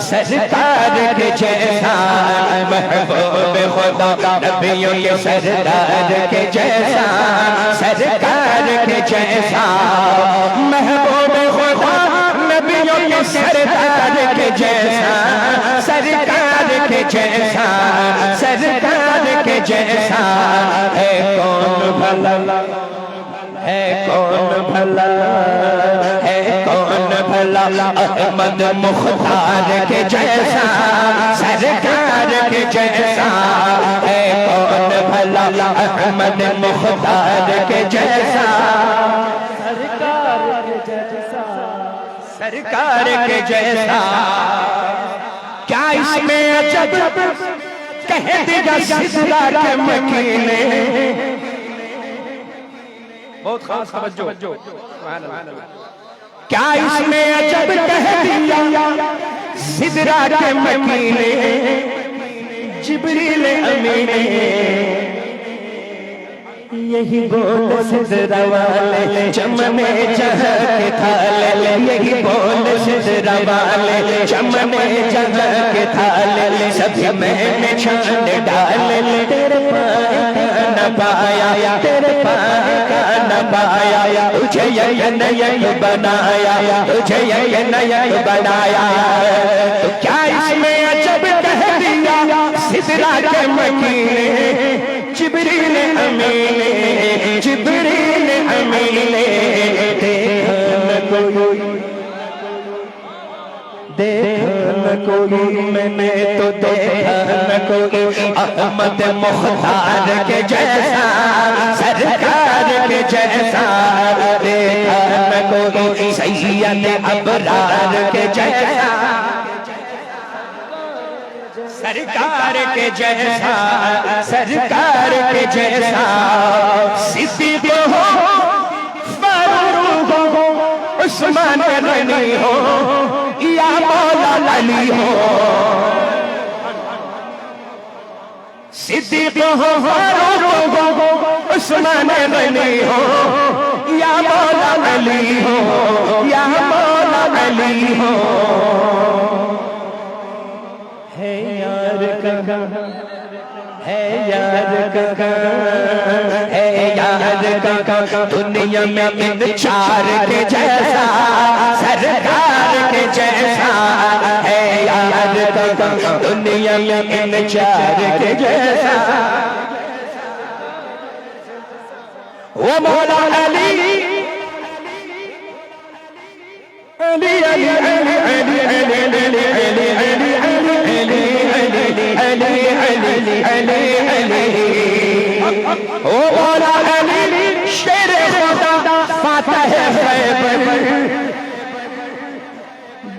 Speaker 1: सरकार के जैसा, महबूब खुदा नबियों के सरदार के जैसा, सरकार के जैसा, महबूब खुदा नबियों के सरदार के जैसा, सरकार के जैसा, सरकार के जैसा है कौन भला, है कौन भला, है कौन भला, अहमद मुख्तार के जैसा, सरकार के जैसा है कौन भला, अहमद मुख्तार के जैसा, सरकार के जैसा, सरकार के जैसा। क्या इसमें अजब कह दिया सिदरा के मकीने, बहुत खास तवज्जो।
Speaker 4: क्या इसमें अजब कह दिया सिदरा के मकीने जिब्रील अमीने, यही बोल सिदरा वाले चमने चहके थाले, यही बोल सिदरा वाले चमने चहके थाले, सभी मैंने छान डाले, तेरे पाए न पाया, तेरे पाए का न पाया, तुझे ये नया बनाया, तुझे ये नया बनाया। तो क्या इसमें अजब कह दिया सिदरा के मकीने जिब्रील अमीने, जिब्रील अमीने, देखा न कोई मैंने तो देखा न कोई अहमद मुख्तार के जैसा, सरकार के जैसा, देखा न कोई सैयद अबरार के जैसा, सरकार के जैसा, सरकार के जैसा, सिद्दीक हो, फारूक हो, उस्मान गनी हो, या मौला अली हो, सिद्दीक हो, फारूक हो, उस्मान गनी हो, या मौला अली हो, या मौला अली हो। है यार का, है यार का, है यार का, दुनिया में इन चार के जैसा, सरकार के जैसा, है यार का, दुनिया में इन चार के जैसा। वो मौला अली, अली अली अली अली अली अली अली ओ मौला अली शेर खुदा फातह खैबर,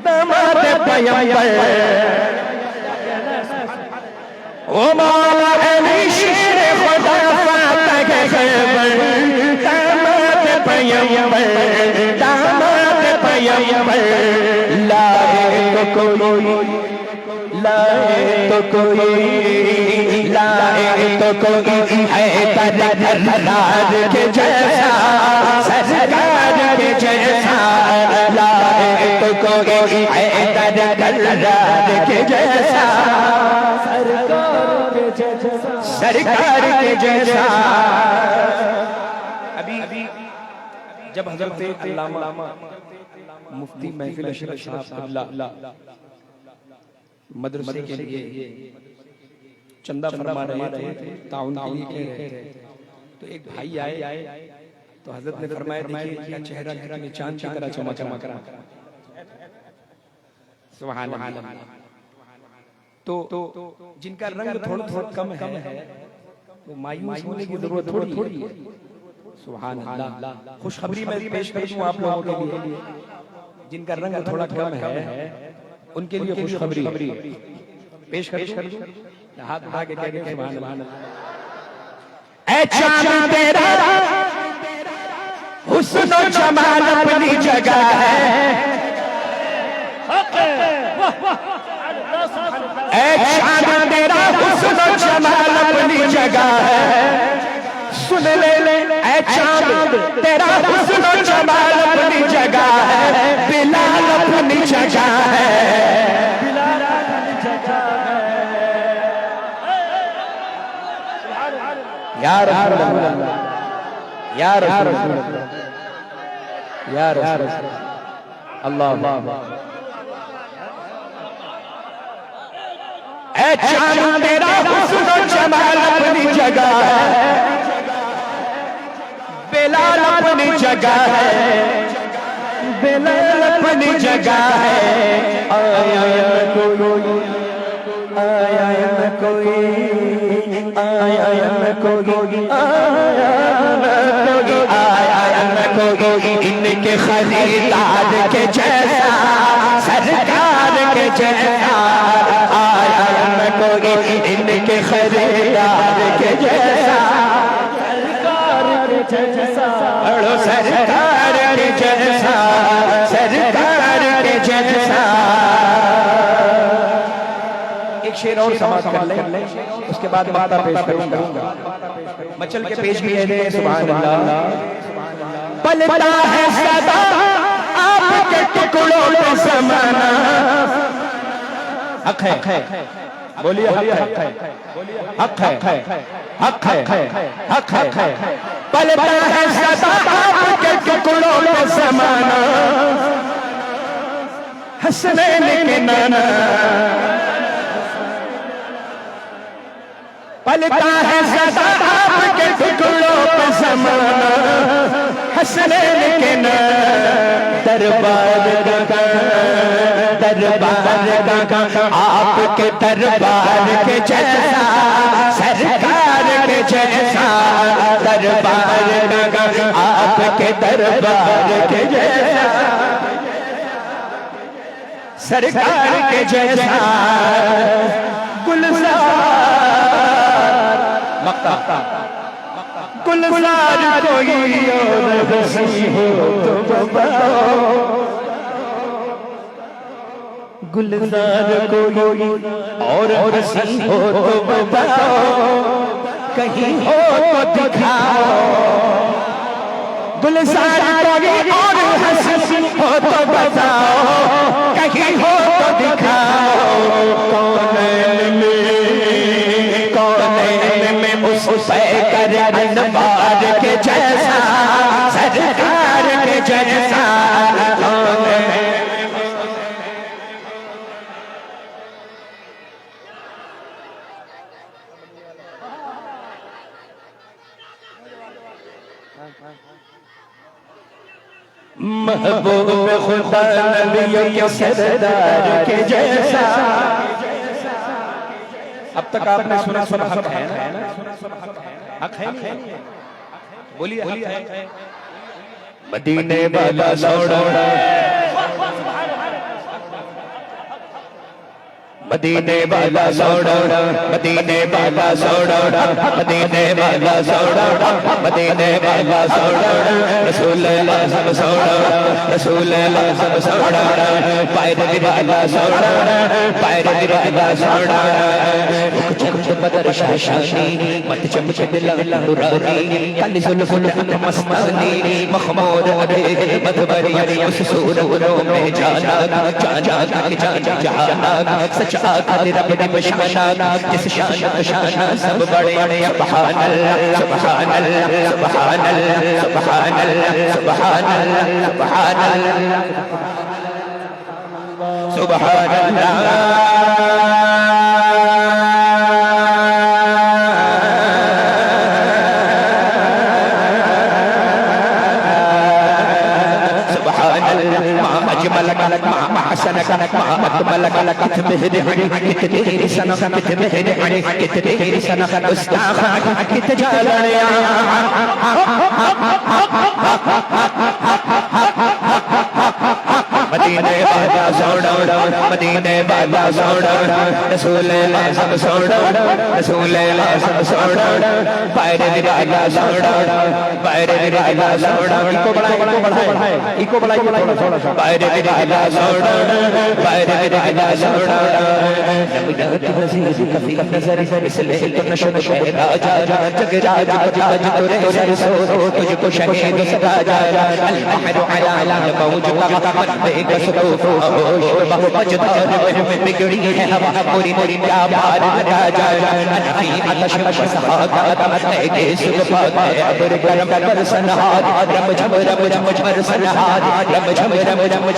Speaker 4: दामाद पैगंबर, ओ मौला अली शेर खुदा फातह खैबर, दामाद पैगंबर, दामाद पैगंबर, लाए तो कोई, लाए तो कोई, लाए तो कोई हैदर करार के जैसा, सरकार के जैसा, लाए तो कोई हैदर करार के जैसा, सरकार के जैसा, सरकार के जैसा।
Speaker 1: अभी जब हजरत अल्लामा मुफ्ती महफिल अशरफ साहब मदरसे के लिए चंदा फरमा रहे थे, ताउन के लिए कह रहे थे, तो एक भाई आए तो हजरत ने फरमाया, देखिए क्या चेहरा कितने चांद की तरह चमक रहा। सुभान अल्लाह। तो जिनका रंग थोड़ा थोड़ा कम है वो मायूस होने की जरूरत थोड़ी है। सुभान अल्लाह। खुशखबरी मैं पेश कर दूं आप लोगों के लिए, जिनका रंग थोड़ा कम है उनके लिए खुशखबरी पेश कर दूं, हाथ बढ़ा के कह दे सुभान अल्लाह।
Speaker 4: ऐ चांद तेरा हुस्न और जमाल अपनी जगह है, ऐ चांद तेरा हुस्न और जमाल अपनी जगह है, सुन ले ऐ चांद तेरा हुस्न और जमाल अपनी जगह है, बिलाल अपनी जगह है, यार यार यार अल्लाह। ऐ चांद तेरा हुस्न और जमाल अपनी जगह है, बिलाल अपनी जगह है, बिलाल अपनी जगह है। आया कोई, आया कोई, आया कोई, आया कोई, इनके खरीदार के जैसा, सरकार के जैसा, आया कोई, इनके खरीदार के जैसा, सरकार के जैसा, पढ़ो सरकार के जैसा, सरकार के जैसा।
Speaker 1: एक शेर और समाप्त कर ले, उसके बाद माता पेश करूंगा। मचल के पेश भी है सुभान अल्लाह।
Speaker 4: पलता है सदा आपके टुकड़ों पे ज़माना,
Speaker 1: हक है, बोलिए हक है, हक है, हक है, हक है।
Speaker 4: पलता है सदा आपके टुकड़ों पे ज़माना, हसनैन के नाना। पलता है सदा आपके टुकड़ों पे ज़माना, हसनैन के नाना। दरबार का, दरबार का आपके दरबार के जैसा, सरकार के जैसा, दरबार का आपके दरबार के जैसा, सरकार के जैसा। गुलजार
Speaker 1: मक्ता
Speaker 4: गुलजार कोई और हंसी हो तो बताओ, गुलजार कोई और हंसी हो तो बताओ, कहीं हो तो दिखाओ। गुलजार कोई और हंसी हो तो बताओ, कहीं हो तो दिखाओ। कौनैन में उस करनबार के जैसा, सरकार के जैसा। महबूब खुदा नबियों के सरदार के जैसा।
Speaker 1: अब तक आपने सुना सुना हक है ना, हक है, बोलिए हक है।
Speaker 4: मदीने वाला सौड़ा, मदीने वाला सौड़ा, मदीने वाला सौड़ा, मदीने वाला सौड़ा, मदीने वाला सौड़ा। रसूल अल्लाह सब सौड़ा, रसूल अल्लाह सब सौड़ा। पैरवी वाला सौड़ा, पैरवी वाला सौड़ा। चमच बदर शाशानी, मत चमच दिल नूरानी, काली जुल्फुल मस्तानी, महमूद अरे मधुबरी। उस सूरतों में जाना, जाना जाना जाना, सच आका रब ने बशाना, जिस शान शान सब बड़े बड़े। सुभान अल्लाह, सुभान अल्लाह, सुभान अल्लाह, सुभान अल्लाह, सुभान अल्लाह, सुभान अल्लाह, सुभान अल्लाह। मदीने वाला सौड़ा, मदीने वाला सौड़ा। रसूल अल्लाह सब सौड़ा, रसूल अल्लाह सब सौड़ा। पैरवी वाला सौड़ा, पैरवी वाला सौड़ा। इको बढ़ाए, इको बढ़ाइए थोड़ा सा। पैरवी वाला सौड़ा, पैरवी वाला सौड़ा। नबीयत वज़ीर कफ़ी नज़र, इसलिए तो नशो शहरा जा, जग राज ताज तुरे सो, तुझको शहीद सदा जा। अल-अहद अला मौज का कसरूफ होश, मजदार में बिगड़ी है हवा, मोरी मोरी क्या बात राजा। अनफी आतश बसहात, के सुबह अबर करम बरसनहार। रम झम रम झम बरसनहार, रम झम रम झम झम झम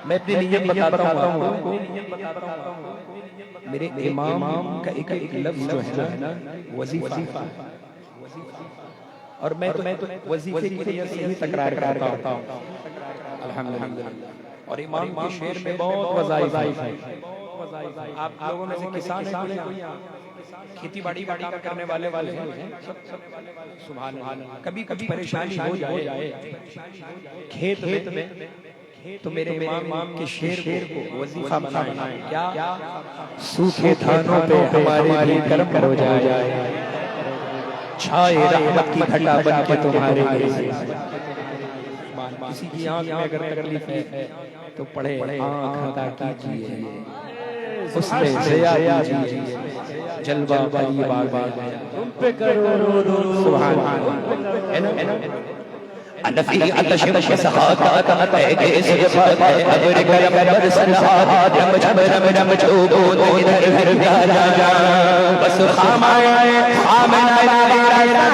Speaker 1: मैं अपनी नियत बताता हूँ, मेरे इमाम का एक एक लफ्ज जो है ना वजीफा, और मैं तो वजीफे की वजह से ही तकरार करता हूँ। अल्हम्दुलिल्लाह। और इमाम के शेर में बहुत वज़ाइफ है। आप लोगों में से किसान है कोई यहाँ? खेती बाड़ी का काम करने वाले हैं सुभान अल्लाह। कभी कभी परेशानी हो जाए खेत में तो मेरे इमाम के शेर को वजीफा बनाएं। क्या सूखे धानों पे हमारे कर्म हो जाए, छाए रहमत की घटा बन के तुम्हारे किसी की आंख में अगर तकलीफ है तो पढ़े आंख अता कीजिए, उसने ज़िया कीजिए, जलवा बड़ी बार तुम पे करो सुभान अल्लाह।
Speaker 4: अनफी अतश सहाता है गेस फाता अबर करम बरसना रम रम रम रम चोबो इधर हर राजा बस खामाए खामना राजा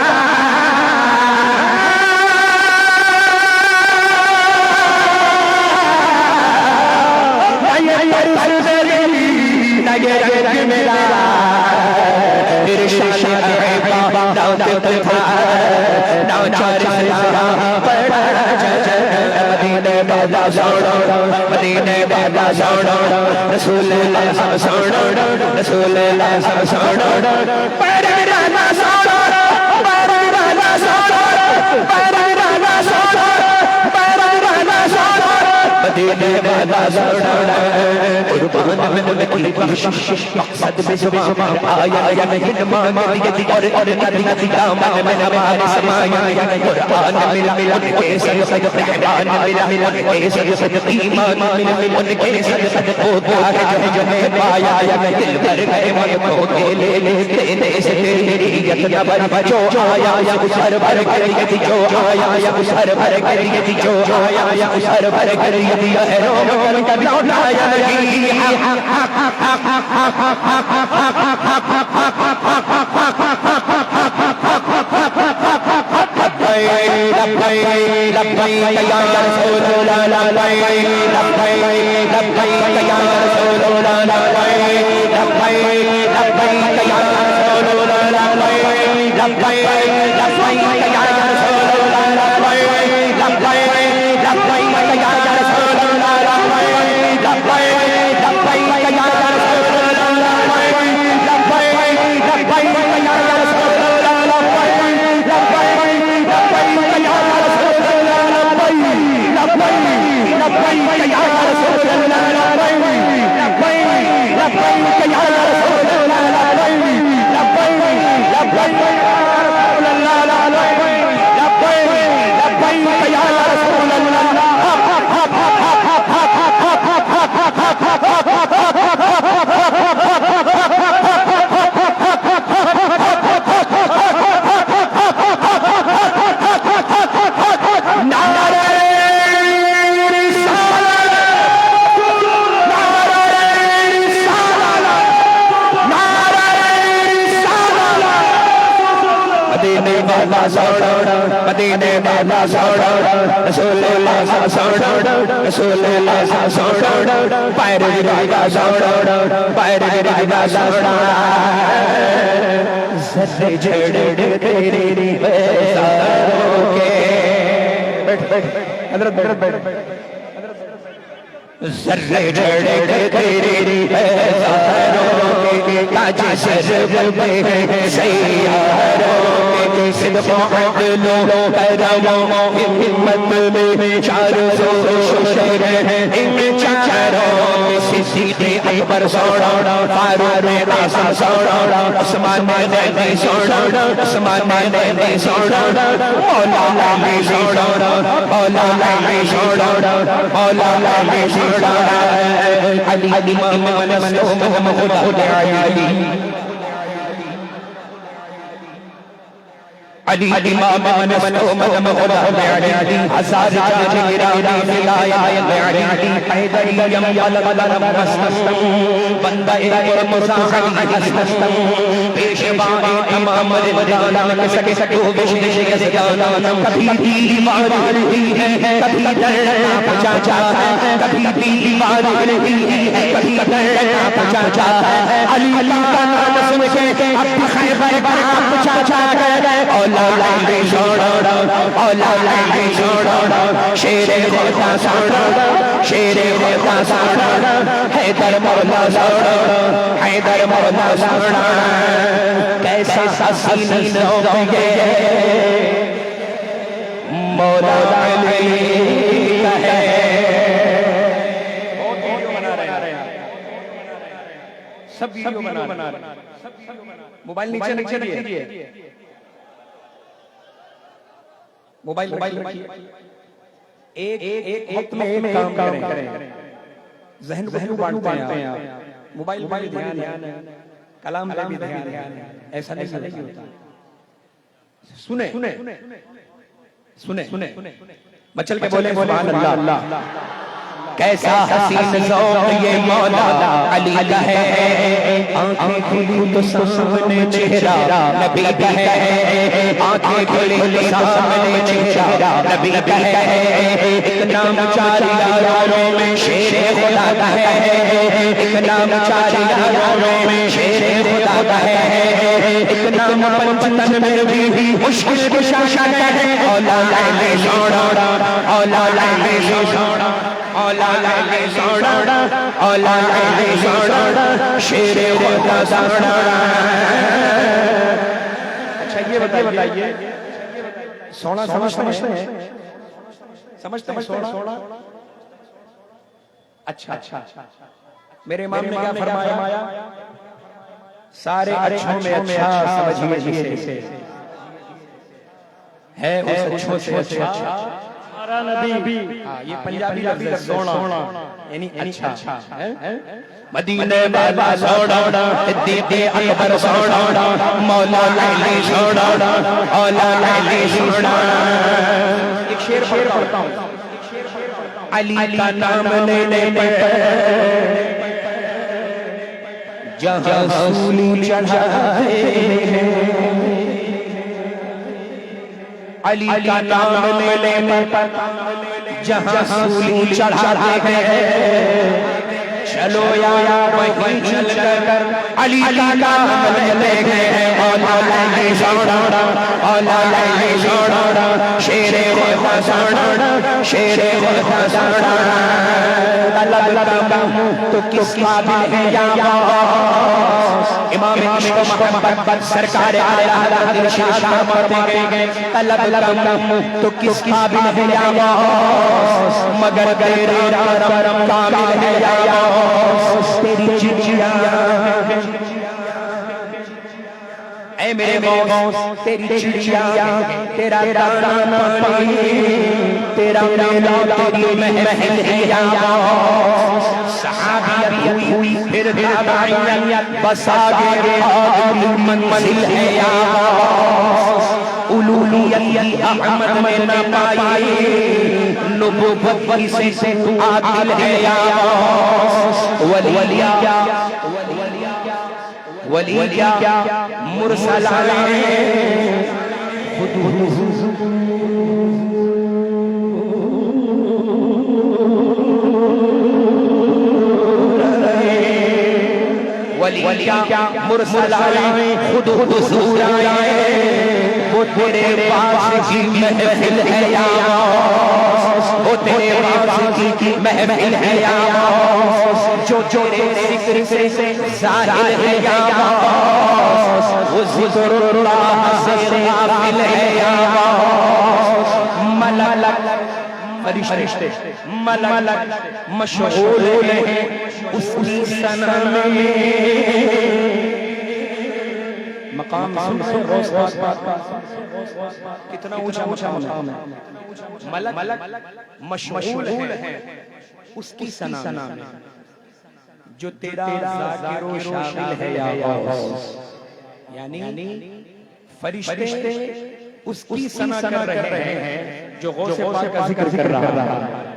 Speaker 4: मकसद में सुबह आया या नहीं मान यदि और नदी नदी दामन में हमारे समाया या कुरान मिला मिला के सद रहमान मिला मिला के सद ईमान मिला उनके सद को है जो है पाया या दिल भर गए मन को ले ले तेरे से तेरी यत न बन जो आया या उसर भर कर यदि जो आया या उसर भर कर यदि जो आया या उसर भर कर यदि है रोम कर लौटाया नहीं मदीने वाला सोड़ा रसूलुल्लाह सोड़ा रसूलुल्लाह सोड़ा पैर गिरा सोड़ा पैर गिरा सोड़ा सर झड़ तेरी पैरों के बैठ बैठ हजरत बैठ जर्रे जड़े तेरी पैरों के ताज शर्फ में सैयारों के सिद्क़ो अदलो करमो हिम्मत में चारों शोर है इन चारों में सिद्दीक़ अकबर सोड़ा फारूक आज़म सोड़ा उस्मान गनी सोड़ा उस्मान गनी सोड़ा Maula Ali soda Maula Ali soda Maula Ali Ali Ali Muhammad Muhammad Ali Ali Ali Muhammad Muhammad Ali Hazar Jahira Filaya Ali Haydari Yam Yalam Mastam Banda Ek Musaham Astam Peshwa Imam Madana Sake Sake Bishne Yazana Kabhi Dीवार रही है कभी डरना बचा जाता है कभी दीवार रही है कभी डरना बचा जाता है अली का नाम सुन के अब खैबर बचा जाता है लाली छोड़ो औला लाली छोड़ो शेरे खुदा छोड़ो शेरे खुदा छोड़ो हैदर मौला छोड़ो हैदर मौला छोड़ो कैसा हसीन ज़ौक़ ये मौला अली का है।
Speaker 1: सब वीडियो बना रहे हैं। मोबाइल नीचे रखिए, मोबाइल रखिए। एक वक्त में एक काम करें। जहन को बांटते हैं आप। मोबाइल में भी ध्यान है, कलाम में भी ध्यान है। ऐसा नहीं होता। सुने मचल के बोले सुभान अल्लाह।
Speaker 4: कैसा हसीन ज़ौक़ ये मौला अली का है आंखें खुली तो सामने चेहरा नबी का है आंखें खुली तो सामने चेहरा नबी का है एक नाम चार यारों में शेरे खुदा का है एक नाम चार यारों में शेरे खुदा का है एक नाम पंचतन में भी मुश्किल कुशा का है औला लाली छोड़ो औला लाली छोड़ो औला लाली छोड़ो औला लाली छोड़ो शेरे खुदा छोड़ो।
Speaker 1: अच्छा ये बताइए सोना समझते हैं सोना। अच्छा मेरे इमाम ने क्या फरमाया? सारे अच्छों में अच्छा समझिए जिसे है उस अच्छों से अच्छा हमारा नबी। ये पंजाबी लफ्ज़ है सोना यानी अच्छा है।
Speaker 4: मदीने बाबा छोड़ो दीदे अकबर छोड़ो मौला लाली छोड़ो औला लाली छोड़ो।
Speaker 1: एक शेर पढ़ता हूँ।
Speaker 4: अली का नाम लेने पर जहाँ सूली चढ़ाए अली का नाम लेने पर जहाँ सूली चढ़ाते हैं चलो यार वहीं चल कर अली का नाम लेते हैं औला लाली छोड़ो औला लाली छोड़ो शेरे खुदा छोड़ो शेरे खुदा छोड़ो। तलब तो किसका दिल है या इमाम मोहम्मद सरकार आला हज़रत शाह फरमाते गए तलब तो किसका दिल है या मगर तेरा करम कामिल है या तेरी चिड़िया ऐ मेरे मौस तेरी चिड़िया तेरा दाना पानी तेरा मेला तेरी महल है या सहाबियत हुई फिर ताबाइयत बस आगे आखिरी मंजिल है या उलूहियत अहमद में न पाई नबुव्वत से आदिल है या वली क्या मुरसलाने वली क्या मुरसलाने खुद हुजूर आए वो तेरे पास की महफिल है या वो तेरे पास की महफिल है या जो तेरे जिक्र से ज़ाहिर है या वो ज़िक्रुल्लाह से गाफिल है या मलक फरिश्ते मलक मशगूल हैं उसकी सना में
Speaker 1: मकाम कितना ऊंचा मकाम है। मलक मशगूल है उसकी सना में जो तेरा ज़ाकिर शामिल है या यानी फरिश्ते उसकी सना कर रहे हैं जो गौसे पाक का जिक्र कर रहा है।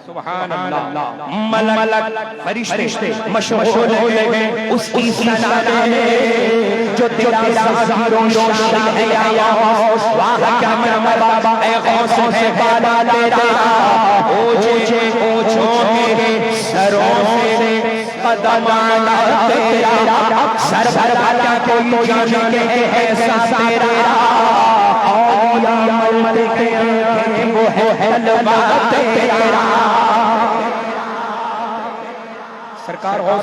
Speaker 1: सुभान अल्लाह।
Speaker 4: मलक फरिश्ते मशगूल हैं उसकी सना में जो तेरा ज़ाकिर शामिल है या वाह क्या मरतबा ए गौस से बाला तेरा ऊंचे ऊंचों के सरों से कदमाना तेरा सर भर क्या कोई जाने के ऐसा तेरा कियामत के वो है तलवा तेरा।
Speaker 1: सरकार और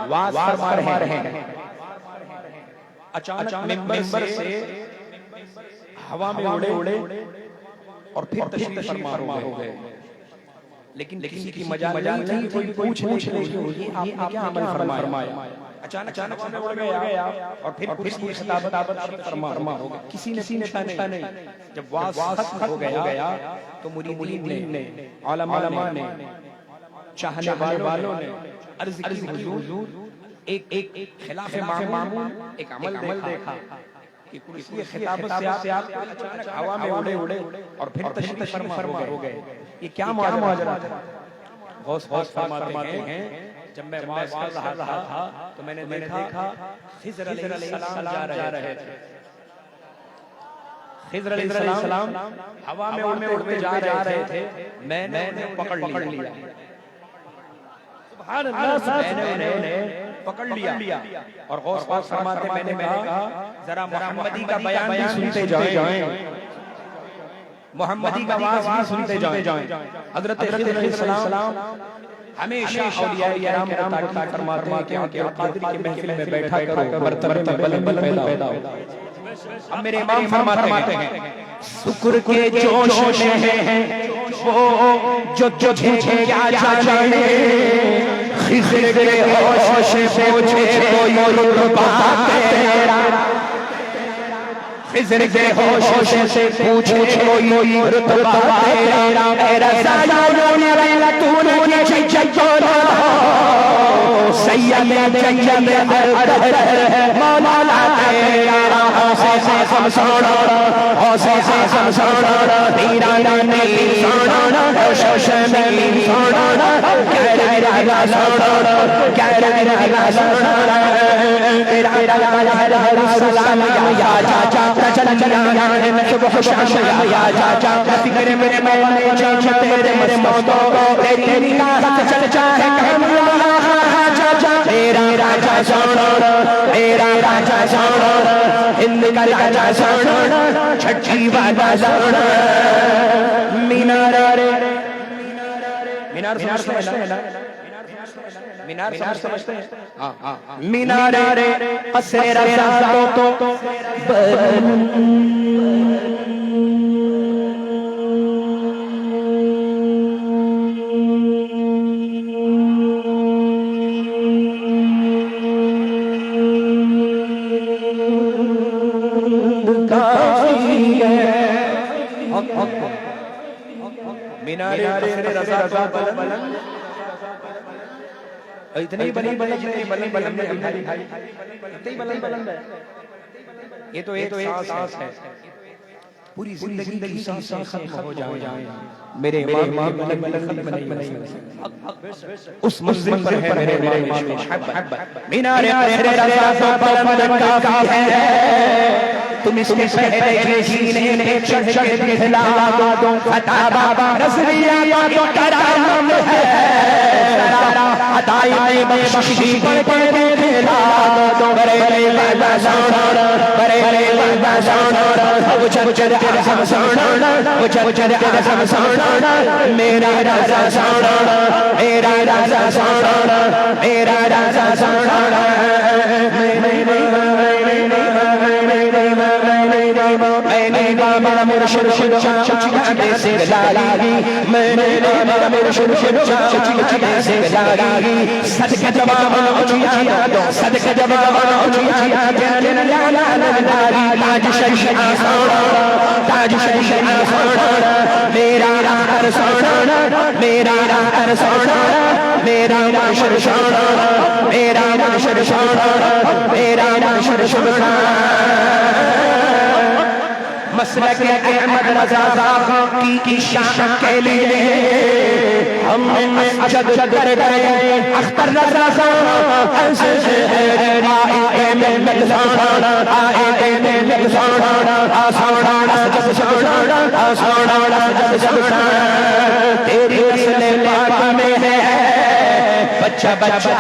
Speaker 1: वाज फरमा रहे हैं। अचानक मिंबर से हवा में उड़े और फिर तशरीफ फरमा हो गए। लेकिन किसी की मजाल नहीं, कोई पूछ ले कि आपने क्या अमल फरमाया। अचानक में उड़ गया और फिर की खिताबत फरमा हो गई। किसी ने पूछा नहीं। जब वाज खत्म हो गया तो मुरीदीन ने, उलमा ने, चाहने वालों ने अर्ज की, हुजूर एक खिलाफ मामूल एक अमल देखा कि किसी खिताबत से आप अचानक हवा में उड़े और फिर तशरीफ फरमा हो गए। ये क्या माजरा था? गौस फरमाते हैं, जब मैं वाज कर रहा था तो मैंने देखा खिज़र अलैहिस्सलाम जा रहे थे। खिज़र अलैहिस्सलाम हवा में उड़ते जा रहे थे। मैंने उन्हें पकड़ लिया। मैंने उन्हें पकड़ लिया और गौस फरमाते मैंने कहा जरा मोहम्मदी का बयान भी सुनते जाएं, मोहम्मदी का आवाज भी सुनते जाएं। हजरत खिज़र अलैहिस्सलाम हमेशा औलिया किराम ताकीद फरमाते हैं कि आके कादरी की महफिल में बैठा करो, मर्तबे में बुलंद पैदा हो। अब मेरे इमाम फरमाते हैं,
Speaker 4: शुक्र के जोश में है वो जो तुझे क्या जाने, खिज़र के होश से पूछे कोई रुतबा तेरा। खिज़र के होश से पूछे कोई रुतबा तेरा। मेरा साया तूने चचोरा सैयद मौला तेरा। से समसोड़ा तेरा नानी सोना शोशनी सोना कहरा सोना कहरा सोना तेरा सलाम या चाचा चल चल सुबह शाम या चाचा फिक्र मेरे मैंने जान तेरे मेरे मौतों तेरी रात चल चाहे कहना चाचा। तेरा राजा सोना तेरा राजा सोना हिंद का राजा सोना छठी वाला सोना। मीनार समझते हैं? मीनार असरे रज़ा तो
Speaker 1: इतनी बुलंद है। ये तो एक सांस है। पूरी जिंदगी की सांसें खत्म हो जाए, मेरे इमाम खत्म नहीं। उस मंजिल पर है मेरे इमाम। मीनारे रज़ा बुलंद काफी है, तुम इसके पहले जीने ने चढ़ के दिखला दो। फता बाबा रज़िया तो कराम है, अताई बख्शी पढ़ के दिखला दो। बरे वाला सोना बरे वाला सोना वो चल आज़म सोना वो चल आज़म सोना। मेरा राजा सोना मेरा राजा सोना मेरा राजा सोना। मेरा मुर्शिद से लागी मैंने मेरा मुर्शिद से लागी। सदका जवाब उठिया दो सदका जवाब उठिया ताज शरीफ सोना ताज शरीफ सोना। मेरा राह सोना मेरा राह सोना मेरा मुर्शिद सोना मेरा मुर्शिद सोना मेरा मुर्शिद सोना। मसलक अहमद रज़ा की शान के लिए हम अशद कर गए। अख्तर रज़ा आए में लगसाना आए में लगसाना आसाना जब सोना आसाना जब सोना। तेरी नस्ल पाक में है बच्चा बच्चा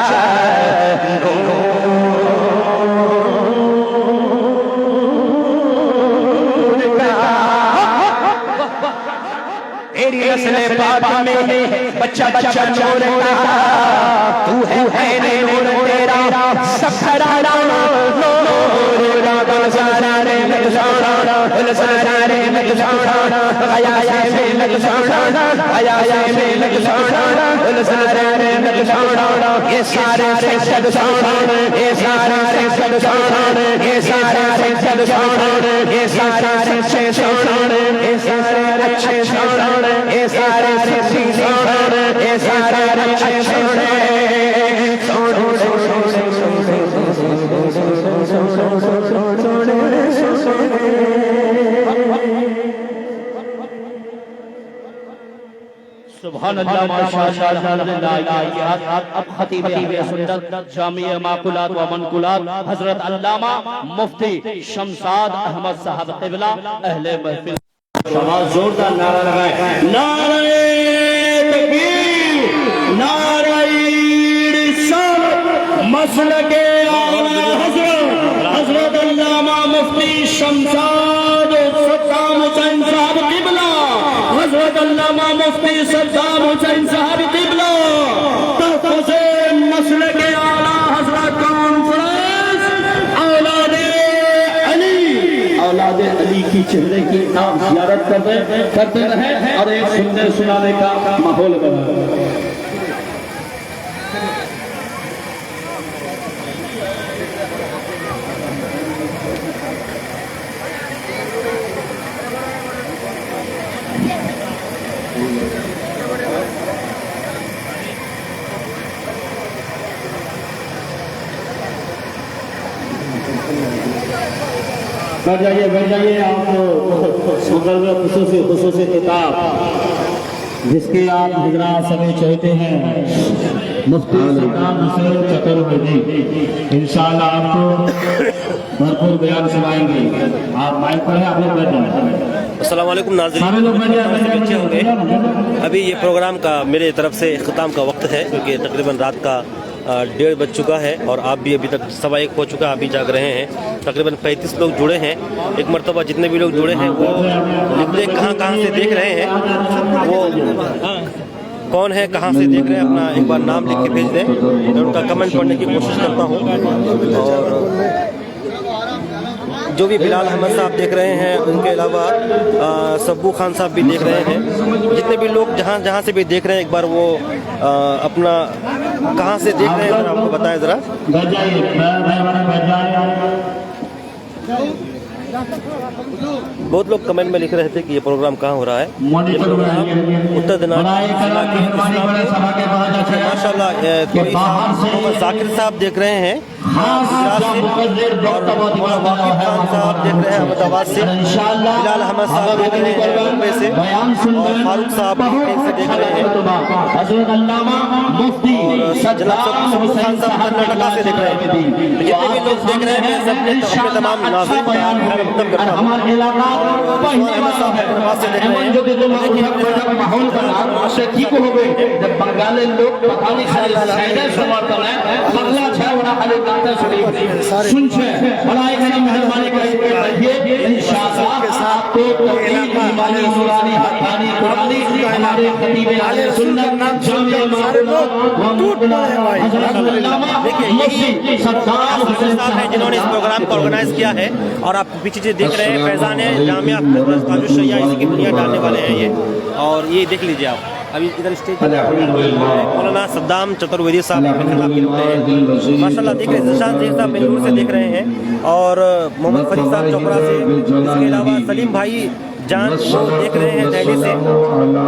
Speaker 4: नस्ल पाक में बच्चा बच्चा नूर का तू है नूर तेरा सब खरारा नूर गुलजारा रे गुलजारा गुलजारा रे गुलजारा आया से गुलजारा आया से गुलजारा गुलजारा रे गुलजारा ये सारे से गुलजारा ये सारे से गुलजारा ये सारे से गुलजारा ये सारे से गुलजारा ये सारे अच्छे गुलजारा ये सारे से गुलजारा ये सारे अच्छे
Speaker 2: सुभान अल्लाह माशाअल्लाह अब खतीब अहले सुन्नत जामिया माकुलात व मनकुलात हजरत अल्लामा मुफ्ती शमसाद अहमद साहब क़िबला अहले महफिल जोरदार नारा लगाए नारे तकबीर नारे रिसालत मसलके आला हजरत अल्लामा मुफ्ती शमसाद सद्दाम हुसैन साहब क़िबला हजरत अल्लामा मुफ्ती सद्दाम हुसैन साहब क़िबला तहफ़्फ़ुज़ मसलके आला हज़रत कॉन्फ्रेंस औलाद अली की चेहरे की आप ज़ियारत करते रहे और एक सुनने सुनाने का माहौल बना। बैठ जाइए आप खुसूसी किताब जिसके आप हजरात सभी चाहते हैं मुफ्ती सद्दाम हुसैन चतुर्वेदी इंशाअल्लाह आपको भरपूर बयान सुनाएंगे। आप माइक पर हैं, आप लोग बैठ जाएं।
Speaker 5: अस्सलाम वालेकुम नाज़रीन, अच्छे होंगे। अभी ये प्रोग्राम का मेरे तरफ से इख्तिताम का वक्त है क्योंकि तकरीबन रात का 1:30 बज चुका है और आप भी अभी तक 1:15 हो चुका, आप भी जाग रहे हैं। तकरीबन 35 लोग जुड़े हैं। एक मरतबा जितने भी लोग जुड़े हैं वो लिख दें कहाँ से देख रहे हैं, वो कौन है, कहाँ से देख रहे हैं, अपना एक बार नाम लिख के भेज दें। मैं उनका कमेंट पढ़ने की कोशिश करता हूँ। और जो भी बिलाल अहमद साहब देख रहे हैं, उनके अलावा सब्बू खान साहब भी देख रहे हैं। जितने भी लोग जहाँ से भी देख रहे हैं एक बार वो अपना कहाँ से देख रहे हैं अगर आपको बताएं ज़रा। बहुत लोग कमेंट में लिख रहे थे कि ये प्रोग्राम कहाँ हो रहा है। ये प्रोग्राम उत्तर दिनाजपुर माशाल्लाह मोहम्मद जाकिर साहब देख रहे हैं और वाकिफ खान साहब देख रहे हैं अहमदाबाद से, बिलाल अहमद साहब देख रहे हैं मुंबई से और फारूक साहब से देख रहे हैं और जनाब सब्बू खान साहब कर्नाटका से देख रहे हैं। जितने भी लोग देख रहे हैं सबने अपने तमाम नाज़रीन का खैर करता हूं। अहमद साहब हैदराबाद से देख रहे हैं। जिन्होंने इस प्रोग्राम को ऑर्गेनाइज किया है और आप पीछे जो देख रहे हैं फैजान जामिया ताजुशरिया इसकी बुनियाद डालने वाले हैं ये, और ये देख लीजिए आप अभी इधर स्टेज मौलाना सद्दाम चतुर्वेदी साहब माशाल्लाह देख रहे हैं। जिशान जी साहब बेंगलुरु से देख रहे हैं और मोहम्मद फरीद साहब चोपड़ा से, इसके अलावा सलीम भाई जान देख रहे हैं दिल्ली से।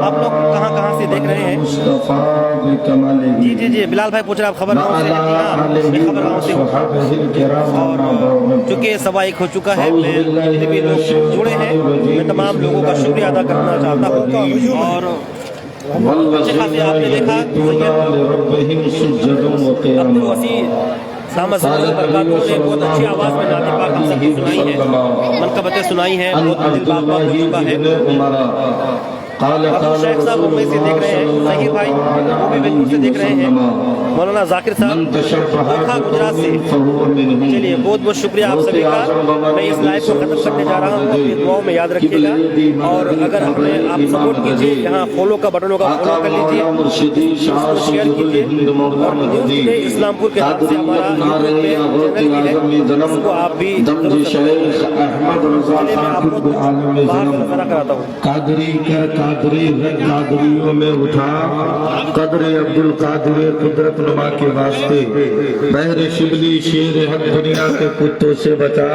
Speaker 5: आप लोग कहाँ से देख रहे हैं? जी बिलाल भाई पूछ रहे हैं आप खबर गाँव से? हाँ खबर गाँव से। और चूँकि 1:15 हो चुका है, मैं जितने भी लोग जुड़े हैं मैं तमाम लोगों का शुक्रिया अदा करना चाहता हूँ। और अच्छे खासे आपने देखा अब्दुल वसी सामद ने बहुत अच्छी आवाज़ में नाते पाक हम सबको सुनाई है, मनकबतें सुनाई हैं, बहुत दिल बाग हो चुका है। अब शेख साहब मुंबई से देख रहे हैं, सहीर भाई वो भी बेंगलुरु से देख रहे हैं, मौलाना जाकिर साहब ओखा गुजरात से। चलिए बहुत बहुत शुक्रिया आप सभी का। मैं इस लाइव को खत्म करने जा रहा हूँ, अपनी दुआओं में याद रखिएगा और अगर हमें आप सपोर्ट कीजिए, यहाँ फॉलो का बटन होगा, फॉलो कर लीजिए, शेयर कीजिए और न्यूज़ टुडे इस्लामपुर के हाथ से हमारा यूट्यूब पे चैनल भी है, उसको आप भी जरूर चलिए मैं आपको बाहर से नजर कराता हूँ।
Speaker 2: कादरी कर कादरी है कादरियों में उठा, कदरे अब्दुल कादिर कुदरत नुमा के वास्ते, बहरे शिबली शेर हक दुनिया के कुत्तों से बचा,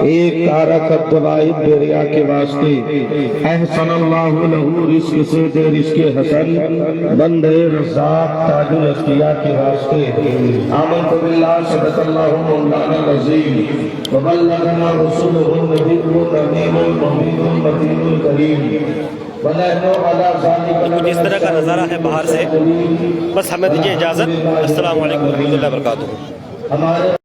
Speaker 2: एक तारक दवाई बेरिया के वास्ते, अहसनल्लाहु लहू रिस्क से दे रिस्क हसन, बंदे रज़ाक ताजुल अस्किया के वास्ते, आमनतु बिल्लाह सदक़ल्लाहु मौलाना अज़ीम व बल्लगना रसूलुहु नबीयुल अमीनुल मुबीनुल मतीनुल करीम।
Speaker 5: कुछ इस तरह का नज़ारा है बाहर से। बस हमें दीजिए इजाज़त। अस्सलाम वालेकुम व रहमतुल्लाहि व बरकातुहू।